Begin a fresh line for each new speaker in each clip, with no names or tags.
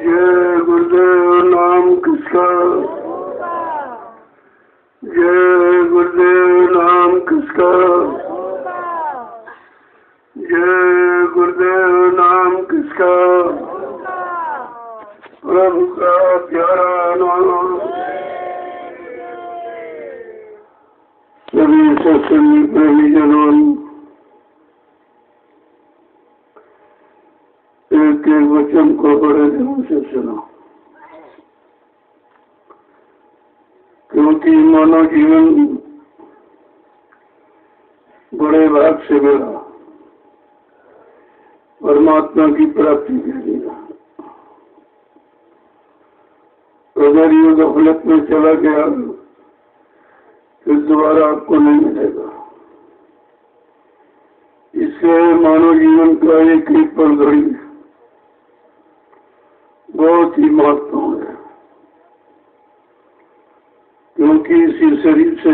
जय गुरुदेव नाम किसका, जय गुरुदेव नाम किसका, जय गुरुदेव नाम किसका, प्रभु का प्यारा नाम। सभी सत्संगी प्रेमी जनों, एक एक वचन को बड़े ध्यान से सुनो, क्योंकि मानव जीवन बड़े भाग से मिला परमात्मा की प्राप्ति के लिए। अगर ये गफलत में चला गया फिर दोबारा आपको नहीं मिलेगा। इसलिए मानव जीवन का एक एक पल घड़ी बहुत ही महत्वपूर्ण है, क्योंकि इसी शरीर से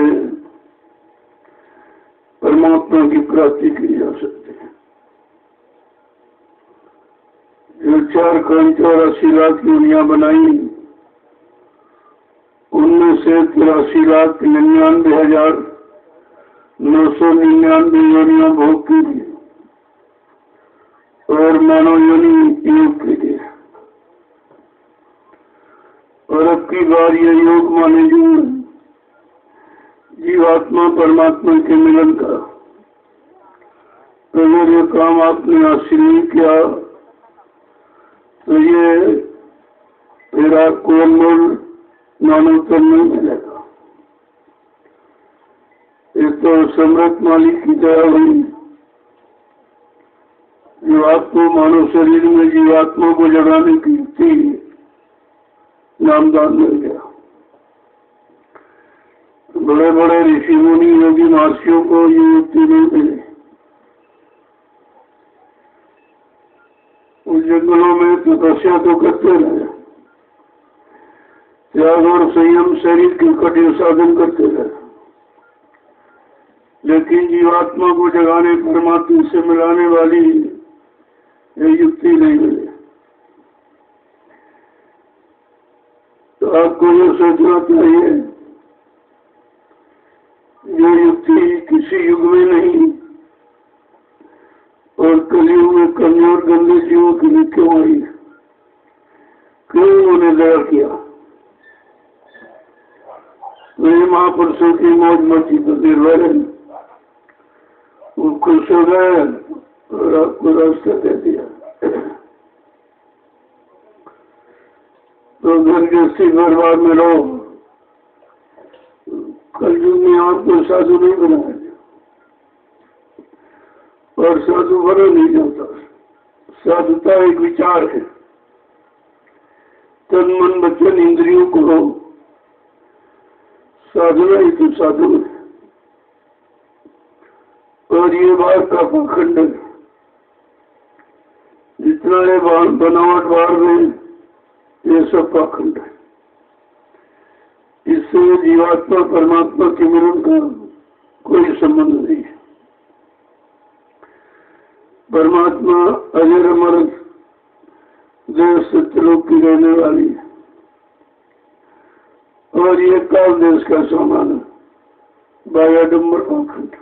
परमात्मा की प्राप्ति की जा सकती है। जो 4,84,00,000 योनियां बनाई, उनमें से 83,99,999 योनियां भोग की थी और मानव योनि योग की थी। और अब की बार ये योग माने जो जीवात्मा परमात्मा के मिलन का। अगर ये काम आपने हासिल नहीं किया तो ये फिर आपको अनमोल मानवता नहीं मिलेगा। ये तो समृद्ध मालिक की दया हुई जो आपको मानव शरीर में जीवात्मा को जगाने की थी, नामदान मिल गया। बड़े बड़े ऋषि मुनि योगी महर्षियों को ये युक्ति नहीं मिली। उस जंगलों में तपस्या तो करते रहे, त्याग और संयम शरीर के कठिन साधन करते रहे, लेकिन जीवात्मा को जगाने परमात्मा से मिलाने वाली ये युक्ति नहीं मिली। तो आपको ये सोचना चाहिए, ये युक्ति किसी युग में नहीं और कलयुग में कमजोर गंदे जीवों के लिए क्यों आई, क्यों उन्होंने दया किया। वही महापुरुषों की मौज मस्ती पर निर्भर है, वो खुश हो गए और आपको रास्ता दे दिया। तो घर गृहस्थी परिवार में रहो, कलयुग में आपको साधु नहीं बनाया और साधु बना नहीं जाता। साधुता एक विचार है, तन मन वचन इंद्रियों को हो, साधना ही तो साधु है। और ये बात का पाखंड है, जितना है बनावट बाहर में, ये सब पाखंड है। इससे जीवात्मा परमात्मा के मिलन का कोई संबंध नहीं है। परमात्मा अजर अमर देश सत्यलोक की रहने वाली है और ये काल देश का सामान है, बायाडम्बर पाखंड।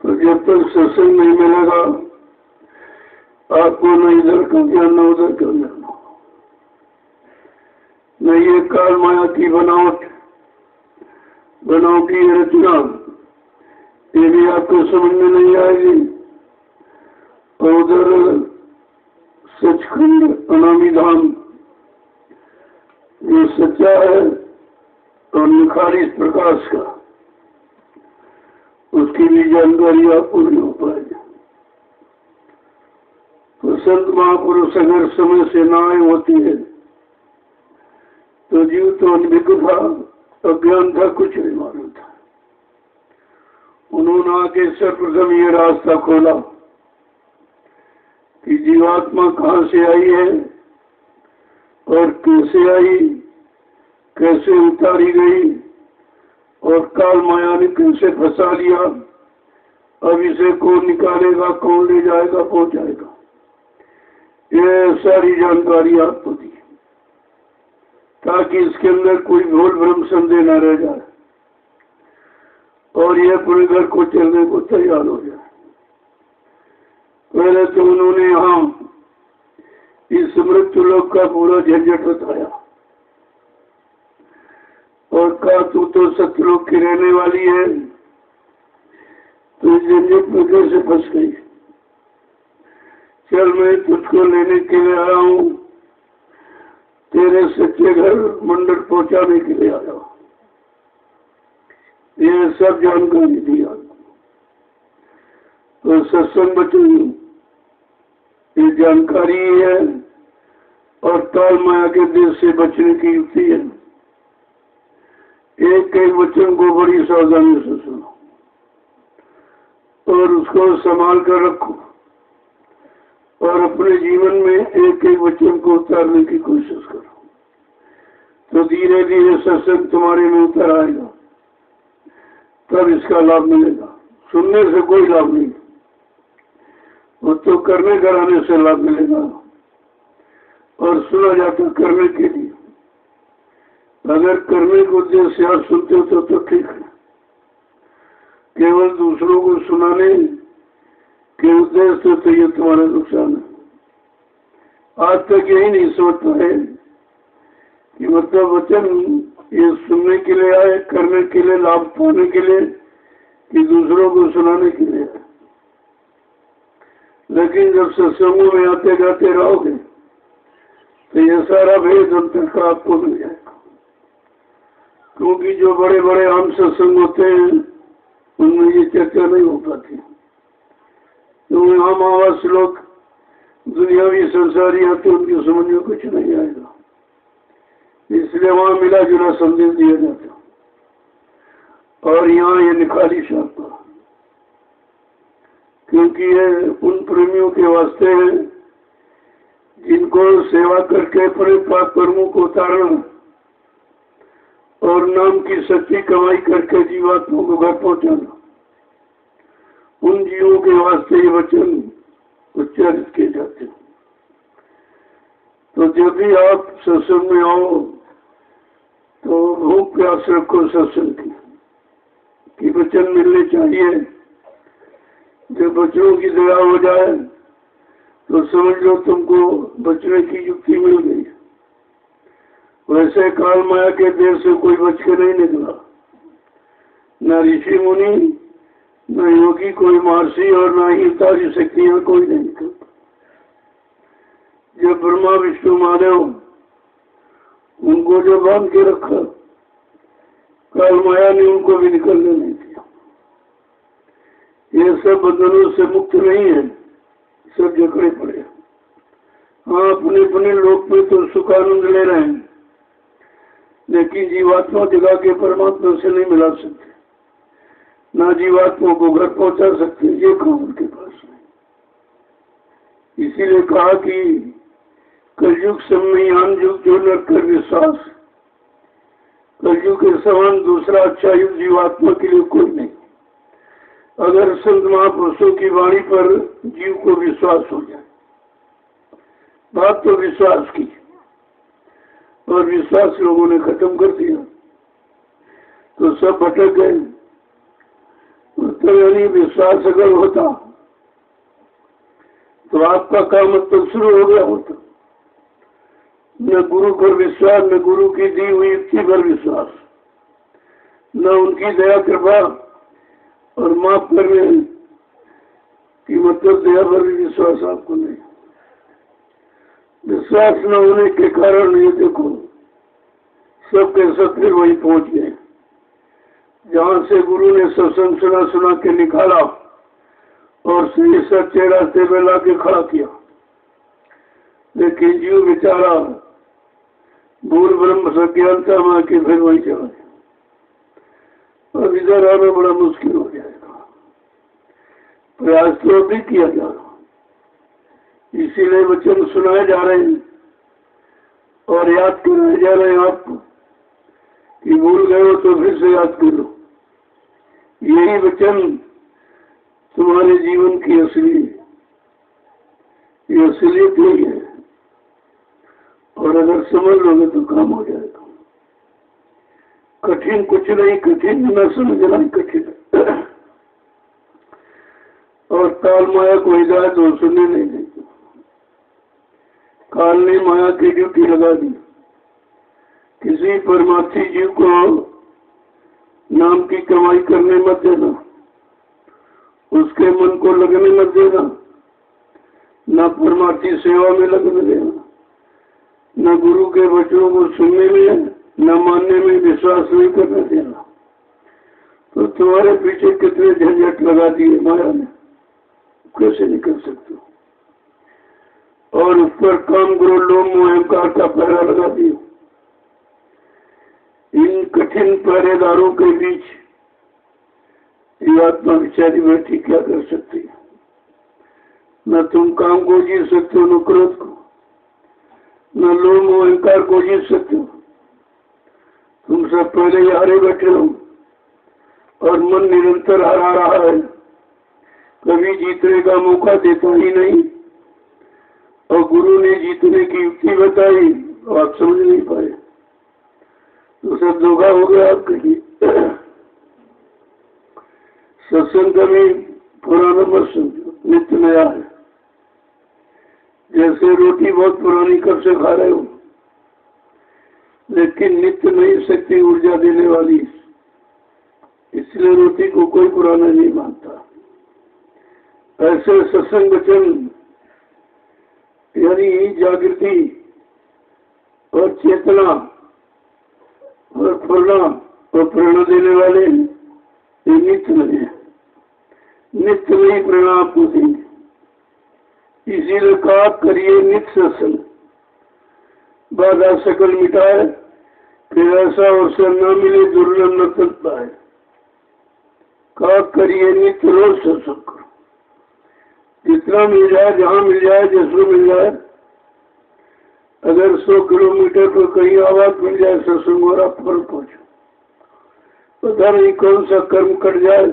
तो जब तक सत्संग नहीं मिलेगा आपको न इधर का ज्ञान न उधर का ज्ञान, न ये काल माया की बनावटी रचना, ये भी आपको समझ में नहीं आएगी। और उधर सचखंड अनामी धाम जो सच्चा है और निखारित प्रकाश का, उसकी भी जानकारी आपको नहीं हो पाएगी। तो संत महापुरुष अगर समय से ना आए होती है तो जीव तो अनभिज्ञ था, अज्ञान था, कुछ नहीं मालूम था। उन्होंने आके सर्वप्रथम ये रास्ता खोला कि जीवात्मा कहाँ से आई है और कैसे आई, कैसे उतारी गई और काल माया ने कैसे फंसा लिया। अब इसे कौन निकालेगा, कौन ले जाएगा, पहुंचाएगा। ये सारी जानकारी आपको दी ताकि इसके अंदर कोई भूल भ्रम संदेह न रह जाए और ये अपने घर को चलने को तैयार हो जाए। पहले तो उन्होंने यहाँ इस मृत्यु लोक का पूरा झंझट बताया और कहा तू तो सत्यलोक की रहने वाली है, तो इस झंझट में कैसे फंस गई? चल मैं तुझको लेने के लिए आया हूँ, तेरे सच्चे घर मंडल पहुंचाने के लिए आया हूँ। ये सब जानकारी दी आपको। तो सत्संग वचन ये जानकारी है और काल माया के देश से बचने की युक्ति है। एक एक वचन को बड़ी सावधानी से सुनो और उसको संभाल कर रखो और अपने जीवन में एक एक वचन को उतारने की कोशिश करो, तो धीरे धीरे सत्संग तुम्हारे में उतर आएगा, तब इसका लाभ मिलेगा। सुनने से कोई लाभ नहीं, वो तो करने कराने से लाभ मिलेगा और सुना जाता करने के लिए। अगर करने को उद्देश्य आप सुनते हो तो ठीक है, केवल दूसरों को सुनाने के उद्देश्य तो ये तुम्हारा नुकसान है। आज तक यही नहीं सोच पाए कि मतलब वचन ये सुनने के लिए आए, करने के लिए, लाभ पाने के लिए, कि दूसरों को सुनाने के लिए। लेकिन जब सत्संगों में आते जाते रहोगे तो ये सारा भेद अंतर का आपको मिल जाएगा। क्योंकि जो बड़े बड़े आम सत्संग होते हैं उनमें ये चर्चा नहीं हो पाती, क्योंकि आम आवास लोग दुनियावी संसारी आते उनकी समझ में कुछ नहीं आएगा, इसलिए वहां मिला जुला संदेश दिया जाता। और यहाँ ये निकाली शाखा, क्योंकि ये उन प्रेमियों के वास्ते है जिनको सेवा करके अपने पाप कर्मों को उतारना और नाम की सच्ची कमाई करके जीवात्माओं को घर पहुंचाना। उन जीवों के वास्ते ये वचन उच्चारित किए जाते हैं। तो जब भी आप सत्संग में आओ तो भूख प्यास रखो सत्संग की वचन मिलने चाहिए। जब बच्चों की दया हो जाए तो समझ लो तुमको बचने की युक्ति मिल गई। वैसे काल माया के देर से कोई बच के नहीं निकला, न ऋषि मुनि, न योगी, कोई महर्षि और न ही तारी शक्तियां, कोई नहीं निकल। जब ब्रह्मा विष्णु महादेव उनको जो बांध के रखा, काल माया ने उनको भी निकलने नहीं दिया। ये सब बंधनों से मुक्त नहीं है, सब जकड़े पड़े। हाँ, अपने अपने लोक में तो सुख आनंद ले रहे हैं, लेकिन जीवात्मा जगा के परमात्मा से नहीं मिला सकते, ना जीवात्मा को घर पहुंचा सकते, ये काम उनके पास नहीं। इसीलिए कहा कि कलयुग सम्मयान युग जो न कर विश्वास, कलयुग के समान दूसरा अच्छा युग जीवात्मा के लिए कोई नहीं। अगर संत महापुरुषों की वाणी पर जीव को विश्वास हो जाए, बात तो विश्वास की, और विश्वास लोगों ने खत्म कर दिया तो सब भटक गए। तो यानी विश्वास अगर होता तो आपका काम तो शुरू हो गया होता। न गुरु पर विश्वास, न गुरु की दी हुई युक्ति पर विश्वास, न उनकी दया कृपा और माफ करने की मतलब दया पर भी विश्वास आपको नहीं। विश्वास न होने के कारण ये देखो सबके सब फिर वही पहुंच गए जहां से गुरु ने सत्संग सुना के निकाला और सही सच्चे रास्ते में ला के खड़ा किया। लेकिन जीव बेचारा भूल ब्रह्म सज्ञानता में के फिर वही चला गया। अब इधर आना बड़ा मुश्किल हो जाएगा। प्रयास तो भी किया जा रहा, इसीलिए वचन सुनाए जा रहे हैं और याद कराए जा रहे हैं आपको कि भूल गए हो तो फिर से याद कर लो। यही वचन तुम्हारे जीवन की असली ये असलियत यही है, और अगर समझ लोगे तो काम हो जाएगा। कठिन कुछ नहीं, कठिन न समझना ही कठिन है। और काल माया को हिदायत वो सुनने नहीं देती। काल ने माया की ड्यूटी लगा दी। किसी परमार्थी जीव को नाम की कमाई करने मत देना, उसके मन को लगने मत देना, न परमार्थी सेवा में लगने देना, न गुरु के वचनों को सुनने में, न मानने में विश्वास नहीं करने देना। तो तुम्हारे पीछे कितने झंझट लगा दिए माया ने, कैसे निकल सकते हो? और उस पर काम करो, लोभ मोह अहंकार का पहरा लगा दिया। इन कठिन पहरेदारों के बीच ये आत्मा बेचारी बैठी क्या कर सकती है? न तुम काम को जीत सकते हो, न क्रोध को, न लोभ मोह अहंकार को जीत सकते हो। तुम सब पहले ही हारे बैठे हो और मन निरंतर हारा रहा है, कभी जीतने का मौका देता ही नहीं। और गुरु ने जीतने की युक्ति बताई, आप समझ नहीं पाए, तो सब धोखा हो गया आपके लिए। सत्संग का भी पुराना मत समझो, नित्य नया है। जैसे रोटी बहुत पुरानी कब से खा रहे हो, लेकिन नित्य नई शक्ति ऊर्जा देने वाली, इसलिए रोटी को कोई पुराना नहीं मानता। ऐसे सत्संग वचन यानी जागृति और चेतना और फलना और प्रेरणा देने वाले ये नित्य नहीं है, नित्य नहीं प्रेरणा आपको देंगे। इसीलिए कहा करिए नित्य सत्संग, बाधा सकल मिटाए, फिर ऐसा अवसर न मिले दुर्लभ न चल पाए। कहा करिए नित्य रोज सत्संग करो, जितना मिल जाए, जहाँ मिल जाए, जिसमें मिल जाए। अगर 100 किलोमीटर पर कहीं आवाज मिल जाए सत्संग और आप पर पहुंचो, पता नहीं कौन सा कर्म कट जाए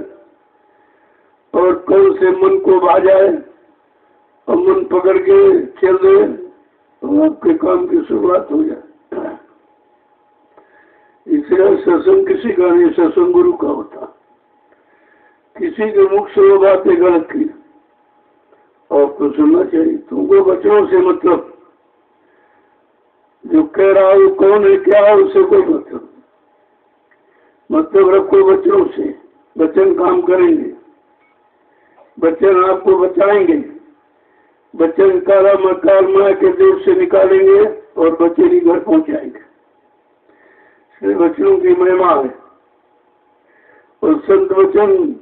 और कौन से मन को भा जाए और मन पकड़ के चल दे तो आपके काम की शुरुआत हो जाए। इसलिए सत्संग किसी का नहीं, सत्संग गुरु का होता। किसी के मुख से वो बातें गलत की आपको सुनना चाहिए। तुमको बच्चों से मतलब, जो कह रहा हो कौन है क्या है उससे कोई मतलब रखो बच्चों से। बच्चन काम करेंगे, बच्चन आपको बचाएंगे, बच्चन काला मकाल माया के देश से निकालेंगे और बच्चे ही घर पहुंचाएंगे। इसलिए बच्चों की महिमा है। और संत वचन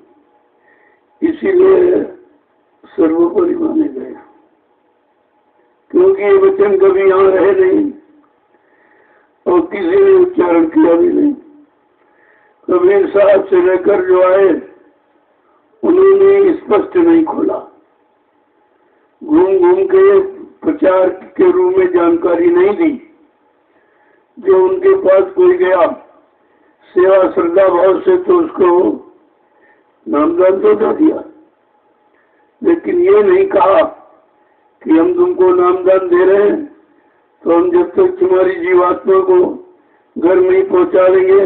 इसीलिए सर्वोपरि माने गए, क्योंकि ये वचन कभी यहाँ रहे नहीं और किसी ने उच्चारण किया भी नहीं। कबीर साहब से लेकर जो आए उन्होंने स्पष्ट नहीं खोला, घूम घूम के प्रचार के रूप में जानकारी नहीं दी। जो उनके पास कोई गया सेवा श्रद्धा भाव से तो उसको नामदान तो दे दिया, लेकिन ये नहीं कहा कि हम तुमको नामदान दे रहे हैं तो हम जब तक तुम्हारी जीवात्मा को घर में ही पहुंचा देंगे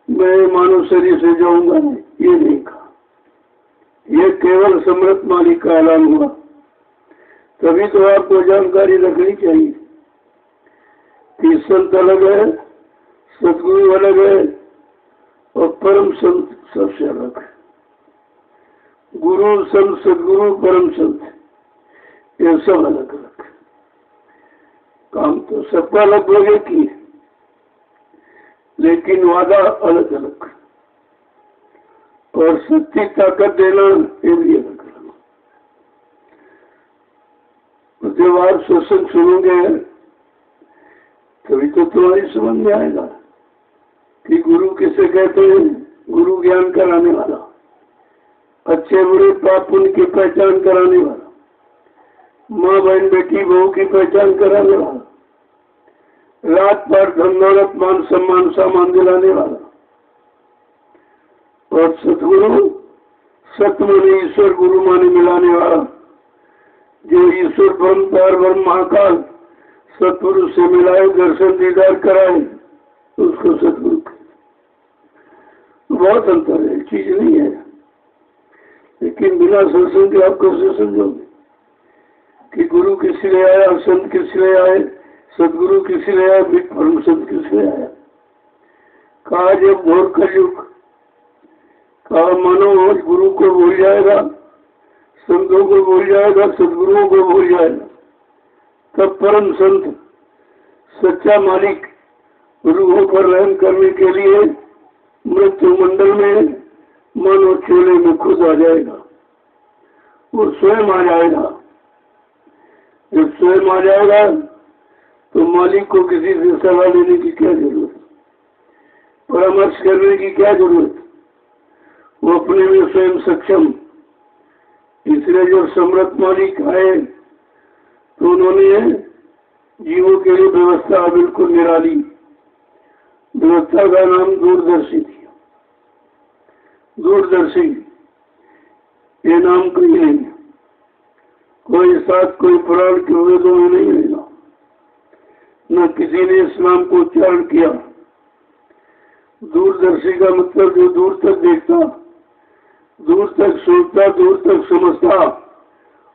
मैं मानव शरीर से जाऊंगा नहीं, ये नहीं कहा। ये केवल समृत मालिक का ऐलान हुआ। तभी तो आपको जानकारी रखनी चाहिए कि संत अलग है, सदगुरु अलग है और परम संत सबसे अलग है। गुरु संत सदगुरु परम संत ये सब अलग अलग है। काम तो सबका लगभग एक ही है, लेकिन वादा अलग अलग है और सच्ची ताकत देना ये भी अलग अलग। जब आप सत्संग सुनोगे तभी तो तुम्हारी समझ में आएगा कि गुरु किसे कहते हैं। गुरु ज्ञान कराने वाला, अच्छे बुरे पाप पुण्य की पहचान कराने वाला, माँ बहन बेटी बहू की पहचान कराने वाला, रात पर धन दौलत मान सम्मान सामान दिलाने वाला। और सतगुरु सत्य माने ईश्वर गुरु माने मिलाने वाला, जो ईश्वर ब्रह्म पार ब्रह्म महाकाल सतगुरु से मिलाए, दर्शन दीदार कराए, उसको सतगुरु कहते। बहुत अंतर है, चीज नहीं है। लेकिन बिना सत्संग के आप कैसे समझोगे कि गुरु किस लिए आया, संत किस लिए आए, सदगुरु किस लिए आया, परम संत किस लिए आया। कहा जब घोर कलयुग, कहा मानो गुरु को भूल जाएगा, संतों को भूल जाएगा, सदगुरुओं को भूल जाएगा, तब परम संत सच्चा मालिक रूहों पर रहम करने के लिए मृत्यु मंडल में मानो चोले में खुद आ जाएगा। वो स्वयं आ जाएगा। जब स्वयं आ जाएगा तो मालिक को किसी से सलाह लेने की क्या जरूरत, परामर्श करने की क्या जरूरत, वो अपने में स्वयं सक्षम। इसलिए जब समर्थ मालिक आए तो उन्होंने जीवों के लिए व्यवस्था बिल्कुल निराली, व्यवस्था का नाम दूरदर्शी दिया। दूरदर्शी ये नाम कहीं नहीं है, कोई साथ कोई पुराण के वेदों में नहीं मिला, न किसी ने इस नाम को उच्चारण किया। दूरदर्शी का मतलब जो दूर तक देखता, दूर तक सोचता, दूर तक समझता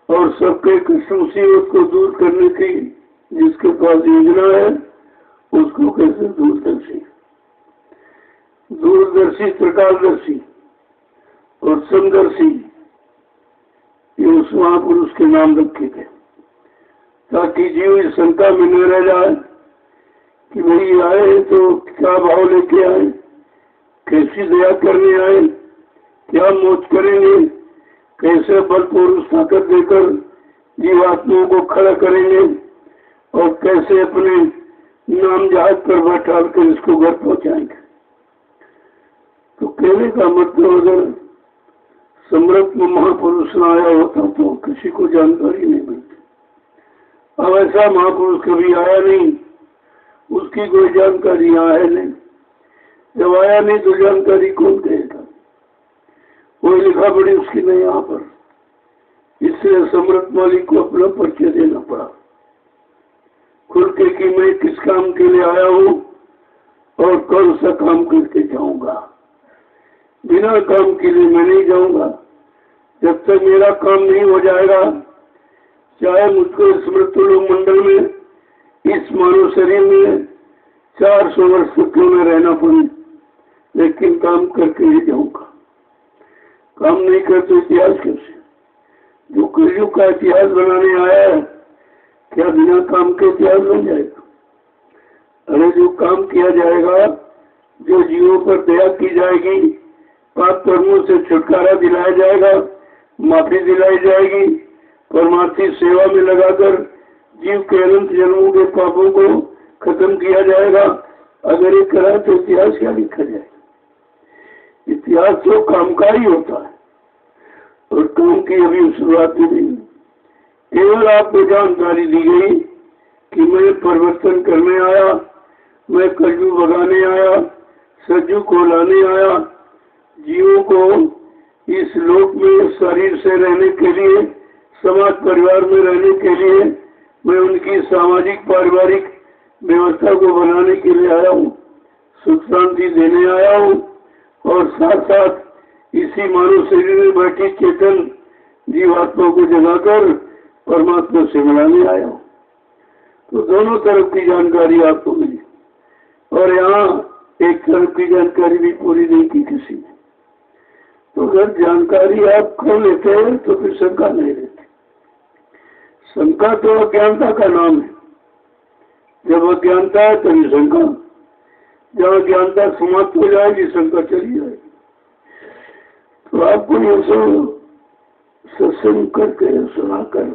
और सबके कष्ट मुसीबत को दूर करने की जिसके पास योजना है उसको कैसे दूरदर्शी। दूरदर्शी, त्रिकालदर्शी और समदर्शी ये उस महापुरुष के नाम रखे थे, ताकि जीव इस शंका में न रह जाए कि वही आए तो क्या भाव लेके आए, कैसी दया करने आए, क्या मौज करेंगे, कैसे बल पुरुष ताकत देकर जीवात्माओं को खड़ा करेंगे और कैसे अपने नाम जहाज पर बैठा कर इसको घर पहुंचाएंगे। तो कहने का मतलब अगर समर्थ महापुरुष न आया होता तो किसी को जानकारी नहीं मिलती। अब ऐसा महापुरुष कभी आया नहीं, उसकी कोई जानकारी यहाँ है नहीं। जब आया नहीं तो जानकारी कौन कहेगा, कोई लिखा पड़ी उसकी नहीं यहाँ पर। इसलिए समर्थ मालिक को अपना परिचय देना पड़ा, खुल के कि मैं किस काम के लिए आया हूँ और कौन सा काम करके जाऊंगा। बिना काम के लिए मैं नहीं जाऊंगा। जब तक मेरा काम नहीं हो जाएगा, चाहे मुझको इस मृत्यु मंडल में, इस मानव शरीर में 400 वर्ष तक क्यों में रहना पड़े, लेकिन काम करके ही जाऊंगा। काम नहीं करते इतिहास कैसे? जो कलयुग का इतिहास बनाने आया है, क्या बिना काम के इतिहास बन जाएगा? अरे जो काम किया जाएगा, जो जीवों पर दया की जाएगी, पाप कर्मों से छुटकारा दिलाया जाएगा, माफी दिलाई जाएगी, परमार्थी सेवा में लगाकर जीव के अनंत जन्मों के पापों को खत्म किया जाएगा। अगर ये करा तो इतिहास क्या लिखा जाएगा? इतिहास तो काम का ही होता है और काम की अभी शुरुआत ही नहीं। केवल आपको जानकारी दी गई कि मैं परिवर्तन करने आया, मैं कलयुग भगाने आया, सज्जू को लाने आया, जीवों को इस लोक में शरीर से रहने के लिए, समाज परिवार में रहने के लिए मैं उनकी सामाजिक पारिवारिक व्यवस्था को बनाने के लिए आया हूँ, सुख शांति देने आया हूँ और साथ साथ इसी मानव शरीर में बैठी चेतन जीवात्मा को जगाकर परमात्मा से मिलाने आया हूँ। तो दोनों तरफ की जानकारी आपको मिली और यहाँ एक तरफ की जानकारी भी पूरी नहीं की किसी ने। तो अगर जानकारी आप खो लेते हैं तो फिर शंका नहीं रहती। शंका तो अज्ञानता का नाम है। जब अज्ञानता है तभी शंका, जब अज्ञानता समाप्त हो जाएगी शंका चली जाएगी। तो आपको ये सब सत्संग करके, सुनाकर,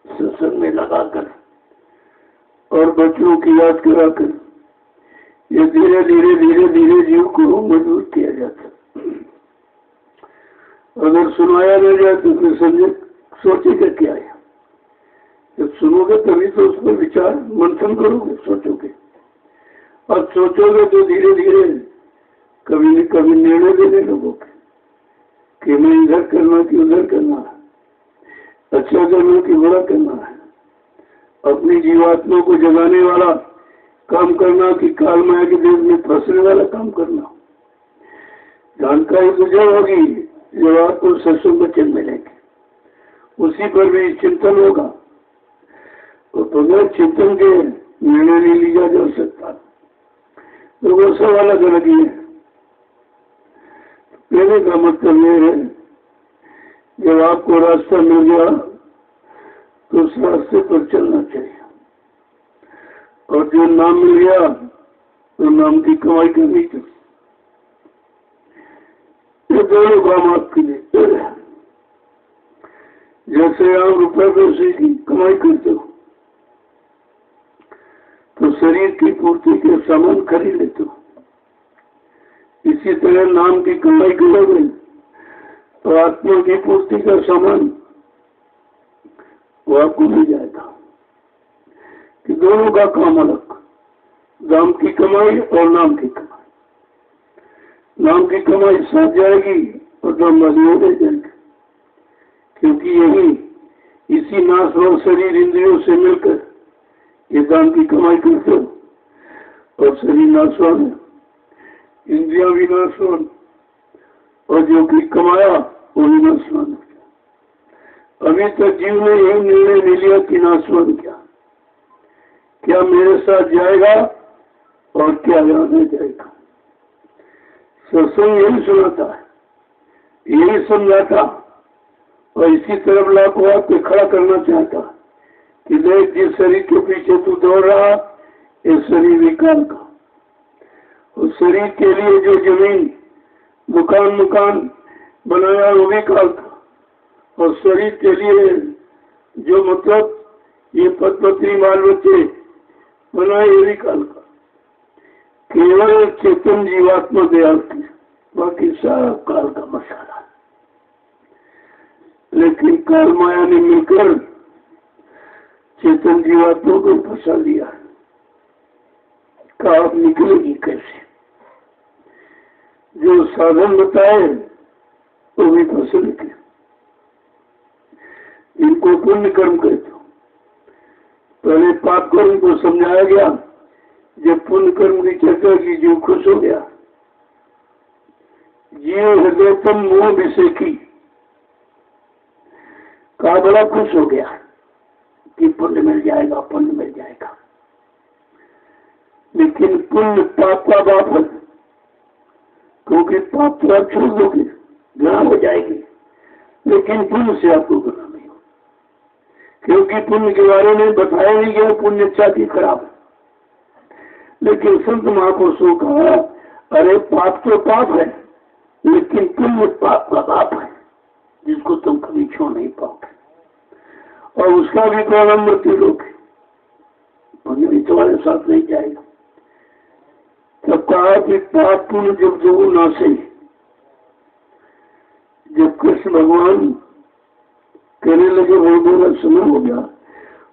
सत्संग में लगाकर और बच्चों की याद कराकर ये धीरे धीरे धीरे धीरे जीव को मजबूत किया जाता। अगर सुनाया नहीं जाए तो फिर समझे सोचेगा क्या है। जब सुनोगे तभी तो उस पर विचार मंथन करोगे, सोचोगे। और सोचोगे तो धीरे धीरे कभी न कभी निर्णय लेने लगोगे कि मैं इधर करना कि उधर करना। अच्छा करना कि बुरा करना है, अपनी जीवात्मा को जगाने वाला काम करना कि काल माया के देश में फंसने वाला काम करना। जानकारी तो जब होगी जब आपको सत्संग वचन मिलेंगे, उसी पर भी चिंतन होगा और बगैर चिंतन के निर्णय नहीं लिया जा सकता। तो वो सवाल अलग ही है। कहने का मतलब ये है, जब आपको रास्ता मिल गया तो उस रास्ते पर चलना चाहिए, और जो नाम मिल गया तो नाम की कमाई करनी चाहिए। ये दोनों काम आपके लिए। जैसे आप रुपए पैसे की कमाई करते हो तो शरीर की पूर्ति के सामान खरीद लेते हो, इसी तरह नाम की कमाई करोगे तो आत्मा की पूर्ति का सामान वो आपको मिल जाएगा। कि दोनों का काम अलग, नाम की कमाई और नाम की कमाई। नाम की कमाई साथ जाएगी और नाम वाली हो जाएगी, क्योंकि यही इसी नाशवान शरीर इंद्रियों से मिलकर ये दाम की कमाई करते हो, और शरीर नाशवान है, इंद्रिया भी नाशवान, और जो कि कमाया वो भी नाशवान है। अभी तक जीव ने यही निर्णय ले लिया कि नाशवान क्या मेरे साथ जाएगा और क्या यहाँ नहीं जाएगा। सत्संग यही सुनाता है, यही समझाता, और इसी तरफ लाखों आपको खड़ा करना चाहता कि देख, जिस शरीर के पीछे तू दौड़ रहा ये शरीर विकार का, उस शरीर के लिए जो जमीन मकान बनाया वो भी काल का, और शरीर के लिए जो मतलब ये पत्नी बाल बच्चे बनाए ये भी काल का। केवल चेतन जीवात्मा दयाल की, बाकी सारा काल का मसाला। लेकिन काल माया ने मिलकर चेतन जीवात्मा को फंसा लिया है। आप निकलेगी कैसे? जो साधन बताए वो भी फंसने के, इनको पुण्य कर्म कहते हो। पहले पाप कर्म को समझाया गया, जब पुण्य कर्म की चर्चा की जीव खुश हो गया। जीव हृदयतम मोह विषय की का बड़ा खुश हो गया कि पुण्य मिल जाएगा, पुण्य मिल जाएगा। लेकिन पुण्य पाप का बाप है, क्योंकि पाप तो आप छोड़ दोगे, गुनाह हो जाएगी, लेकिन पुण्य से आपको गुनाह नहीं हो, क्योंकि पुण्य के बारे में बताया नहीं गया पुण्य अच्छा की खराब। लेकिन संत महापुरुषों का, अरे पाप तो पाप है, लेकिन पुण्य पाप का बाप है जिसको तुम कभी छोड़ नहीं पाओगे, और उसका भी परिणाम मृत्यु लोगे, पुण्य भी तुम्हारे साथ नहीं जाएगा। तब कहा कि पाप पुण्य जब दो नासे, जब कृष्ण भगवान कहने लगे वो मेरा समय हो गया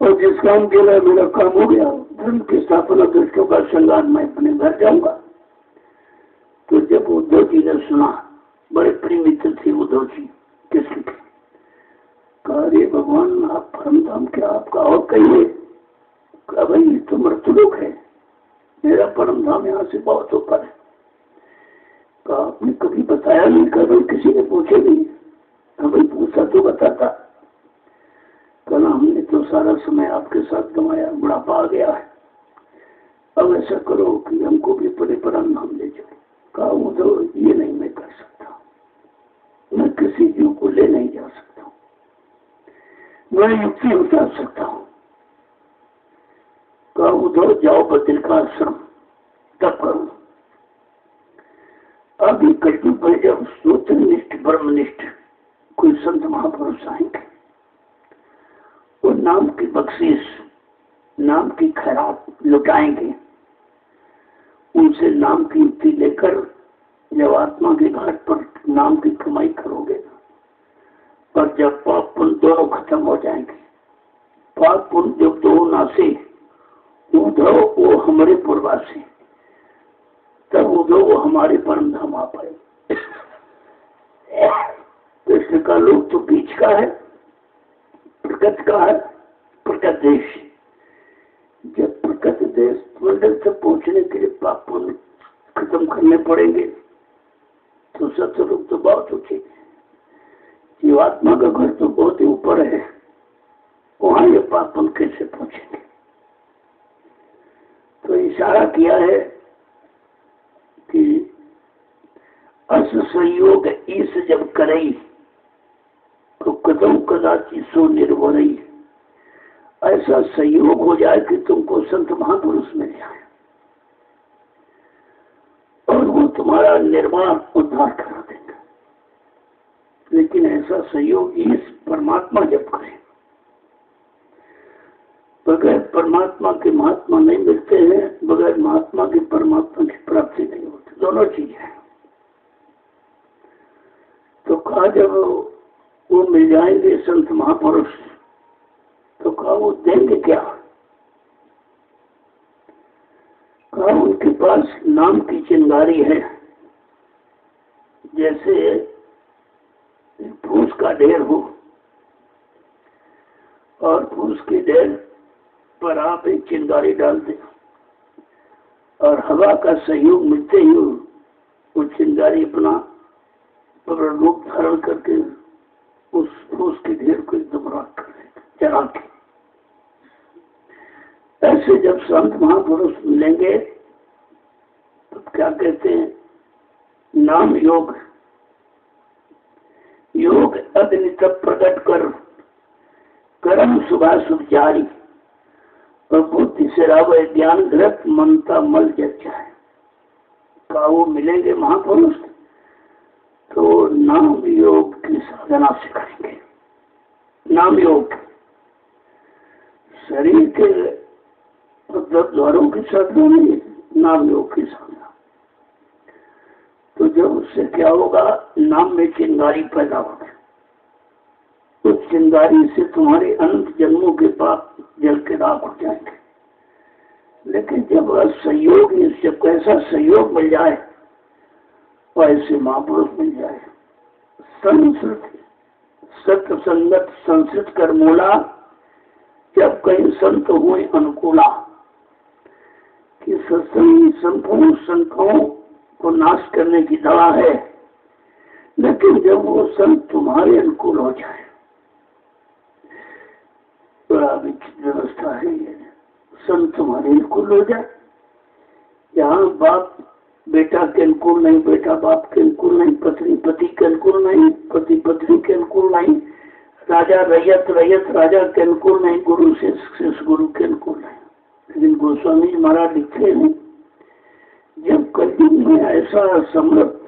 और जिस काम के लिए मेरा काम हो गया, धर्म की स्थापना दुष्टों का संगान, मैं अपने घर जाऊंगा। तो जब उद्धव जी ने सुना, बड़े प्रिय मित्र थे उद्धव जी कृष्ण के, कहा अरे भगवान आप परम धाम क्या आपका और कहिए। कहा भाई ये तो मृत्युलोक है, मेरा परम धाम यहाँ से बहुत ऊपर है। कहा आपने कभी बताया नहीं? कहा भाई किसी ने पूछे नहीं। कहा भाई पूछा तो बताता। कहना हमने तो सारा समय आपके साथ कमाया, बुढ़ापा आ गया है, अब ऐसा करो कि हमको भी बड़े परम धाम ले जाओ। कहा वो तो ये नहीं मैं कर सकता, मैं किसी जीव को ले नहीं जा सकता, मैं युक्ति उतार सकता हूँ। कहा उधर जाओ बद्री का आश्रम, तब करो। अभी कलयुग में जब सूत्रनिष्ठ ब्रह्मनिष्ठ कोई संत महापुरुष आएंगे, वो नाम की बख्शीश, नाम की खैरात लुटाएंगे, उनसे नाम की युक्ति लेकर जब आत्मा के घाट पर नाम की कमाई करोगे, और जब पाप पुण्य दोनों खत्म हो जाएंगे, पाप पुण्य जब दो नासे, उद्धव वो हमारे पूर्वासी, तब उद्धव वो हमारे परम धाम आ पाए। कृष्ण का लोग तो बीच का है, प्रकृति का है प्रकृति देश। जब प्रकृति देश मंडल तक पहुंचने के लिए पाप पुण्य खत्म करने पड़ेंगे तो सत्स्वरूप तो बहुत ऊंचे, जीवात्मा का घर तो बहुत ही ऊपर है, वहां ये पाप पुण्य कैसे पहुंचेंगे। तो इशारा किया है कि अस संयोग ईस जब करई तो कदम कदाचि सो निर्भरई। ऐसा संयोग हो जाए कि तुमको संत महापुरुष मिल जाए और वो तुम्हारा निर्माण उद्धार करा देंगे। लेकिन ऐसा संयोग इस परमात्मा जब करे, बगैर परमात्मा के महात्मा नहीं मिलते हैं, बगैर महात्मा के परमात्मा की प्राप्ति नहीं होती, दोनों चीजें हैं। तो कहा जब वो मिल जाएंगे संत महापुरुष तो कहा वो देंगे क्या। कहा उनके पास नाम की चिंगारी है, जैसे फूस का ढेर हो और फूस के ढेर पर आप एक चिंगारी डाल दें और हवा का सहयोग मिलते ही वो चिंगारी अपना रूप धारण करके उस फूस के ढेर को एकदम राख कर देगा, जला के। ऐसे जब संत महापुरुष मिलेंगे तो क्या कहते हैं, नाम योग, योग अग्नि तब प्रकट कर कर्म सुबह शुभ जारी और बुद्धि से रावय ज्ञान ग्रत मनता मल जग जाए। का वो मिलेंगे महापुरुष तो नाम योग की साधना से करेंगे। नाम योग शरीर के द्वारों की साधना नहीं, नाम योग की साधना। तो जब उससे क्या होगा, नाम में चिंगारी पैदा होगी, उस चिंगारी से तुम्हारे अनंत जन्मों के पाप जल के राख हो जाएंगे। लेकिन जब सहयोग, जब कैसा सहयोग मिल जाए ऐसे महापुरुष मिल जाए, संस्कृत सत्य संगत संस्कृत कर मोला, जब कहीं संत हुए अनुकूला, कि सत्संग संपूर्ण संतों को नाश करने की दवा है। लेकिन जब वो संत तुम्हारे अनुकूल हो जाए, बड़ा विचित्र व्यवस्था है ये, संत तुम्हारे अनुकूल हो जाए। यहाँ बाप बेटा के अनुकूल नहीं, बेटा बाप के अनुकूल नहीं, पत्नी पति के अनुकूल नहीं, पति पत्नी के अनुकूल नहीं, राजा रैयत रैयत राजा के अनुकूल नहीं, गुरु शिष्य गुरु के अनुकूल नहीं। लेकिन गोस्वामी जी महाराज लिखते हैं, जब कलयुग में ऐसा समर्थ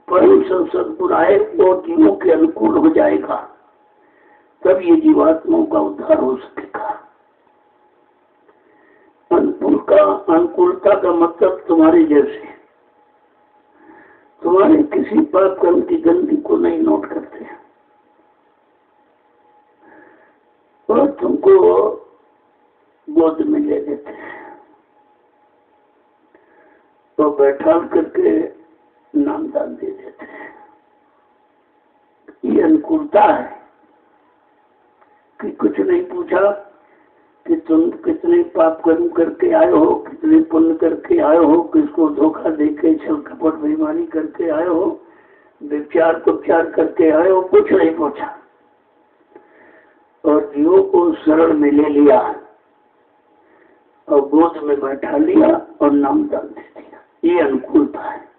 परम सद्गुरु आए वो जीवों के अनुकूल हो जाएगा, तब ये जीवात्माओं का उद्धार हो सकेगा। अनुकूलता का मतलब तुम्हारे जैसे, तुम्हारे किसी पाप कर्म की गंदगी को नहीं नोट करते और तुमको गोद में ले लेते हैं तो बैठा करके नामदान दे देते हैं। ये अनुकूलता है कि कुछ नहीं पूछा कि तुम कितने पाप कर्म करके आए हो, कितने पुण्य करके आए हो, किसको धोखा देके छल कपट बेईमानी करके आए हो, व्यभिचार कुपचार करके आए हो, कुछ नहीं पूछा और जीवों को शरण में ले लिया और गोद में बैठा लिया और नामदान दे दिया। ये अनुकूलता है।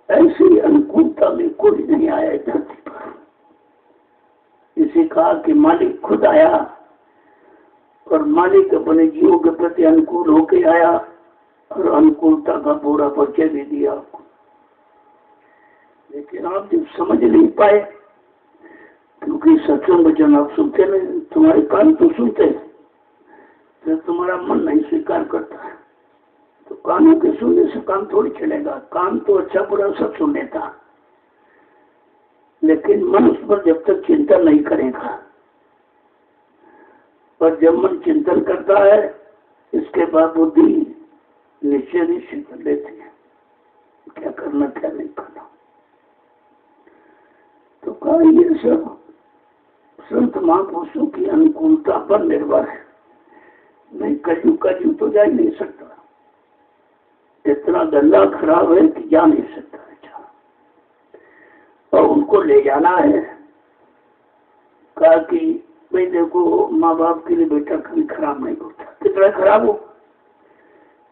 ऐसी अनुकूलता में कोई नहीं आया धरती पर। इसे कहा कि मालिक खुद आया और मालिक अपने जीवों के प्रति अनुकूल होके आया और अनुकूलता का पूरा परिचय भी दिया आपको। लेकिन आप जब समझ नहीं पाए, क्योंकि सत्संग वचन आप सुनते नहीं, तुम्हारे कान तो सुनते हैं, तो तुम्हारा मन नहीं स्वीकार करता है। तो कानों के सुनने से काम थोड़ी चलेगा। कान तो अच्छा बुरा सब सुन लेता, लेकिन मन उस पर जब तक चिंतन नहीं करेगा, और जब मन चिंतन करता है इसके बाद बुद्धि निश्चय कर लेती है क्या करना क्या नहीं करना। तो कहा ये सब संत महापुरुषों की अनुकूलता पर निर्भर है। नहीं कलयुग का जीव तो जा ही नहीं सकता, इतना गंदा खराब है कि जा नहीं सकता बेचारा। और उनको ले जाना है, कहा कि भाई देखो माँ बाप के लिए बेटा कभी खराब नहीं होता, कितना खराब हो,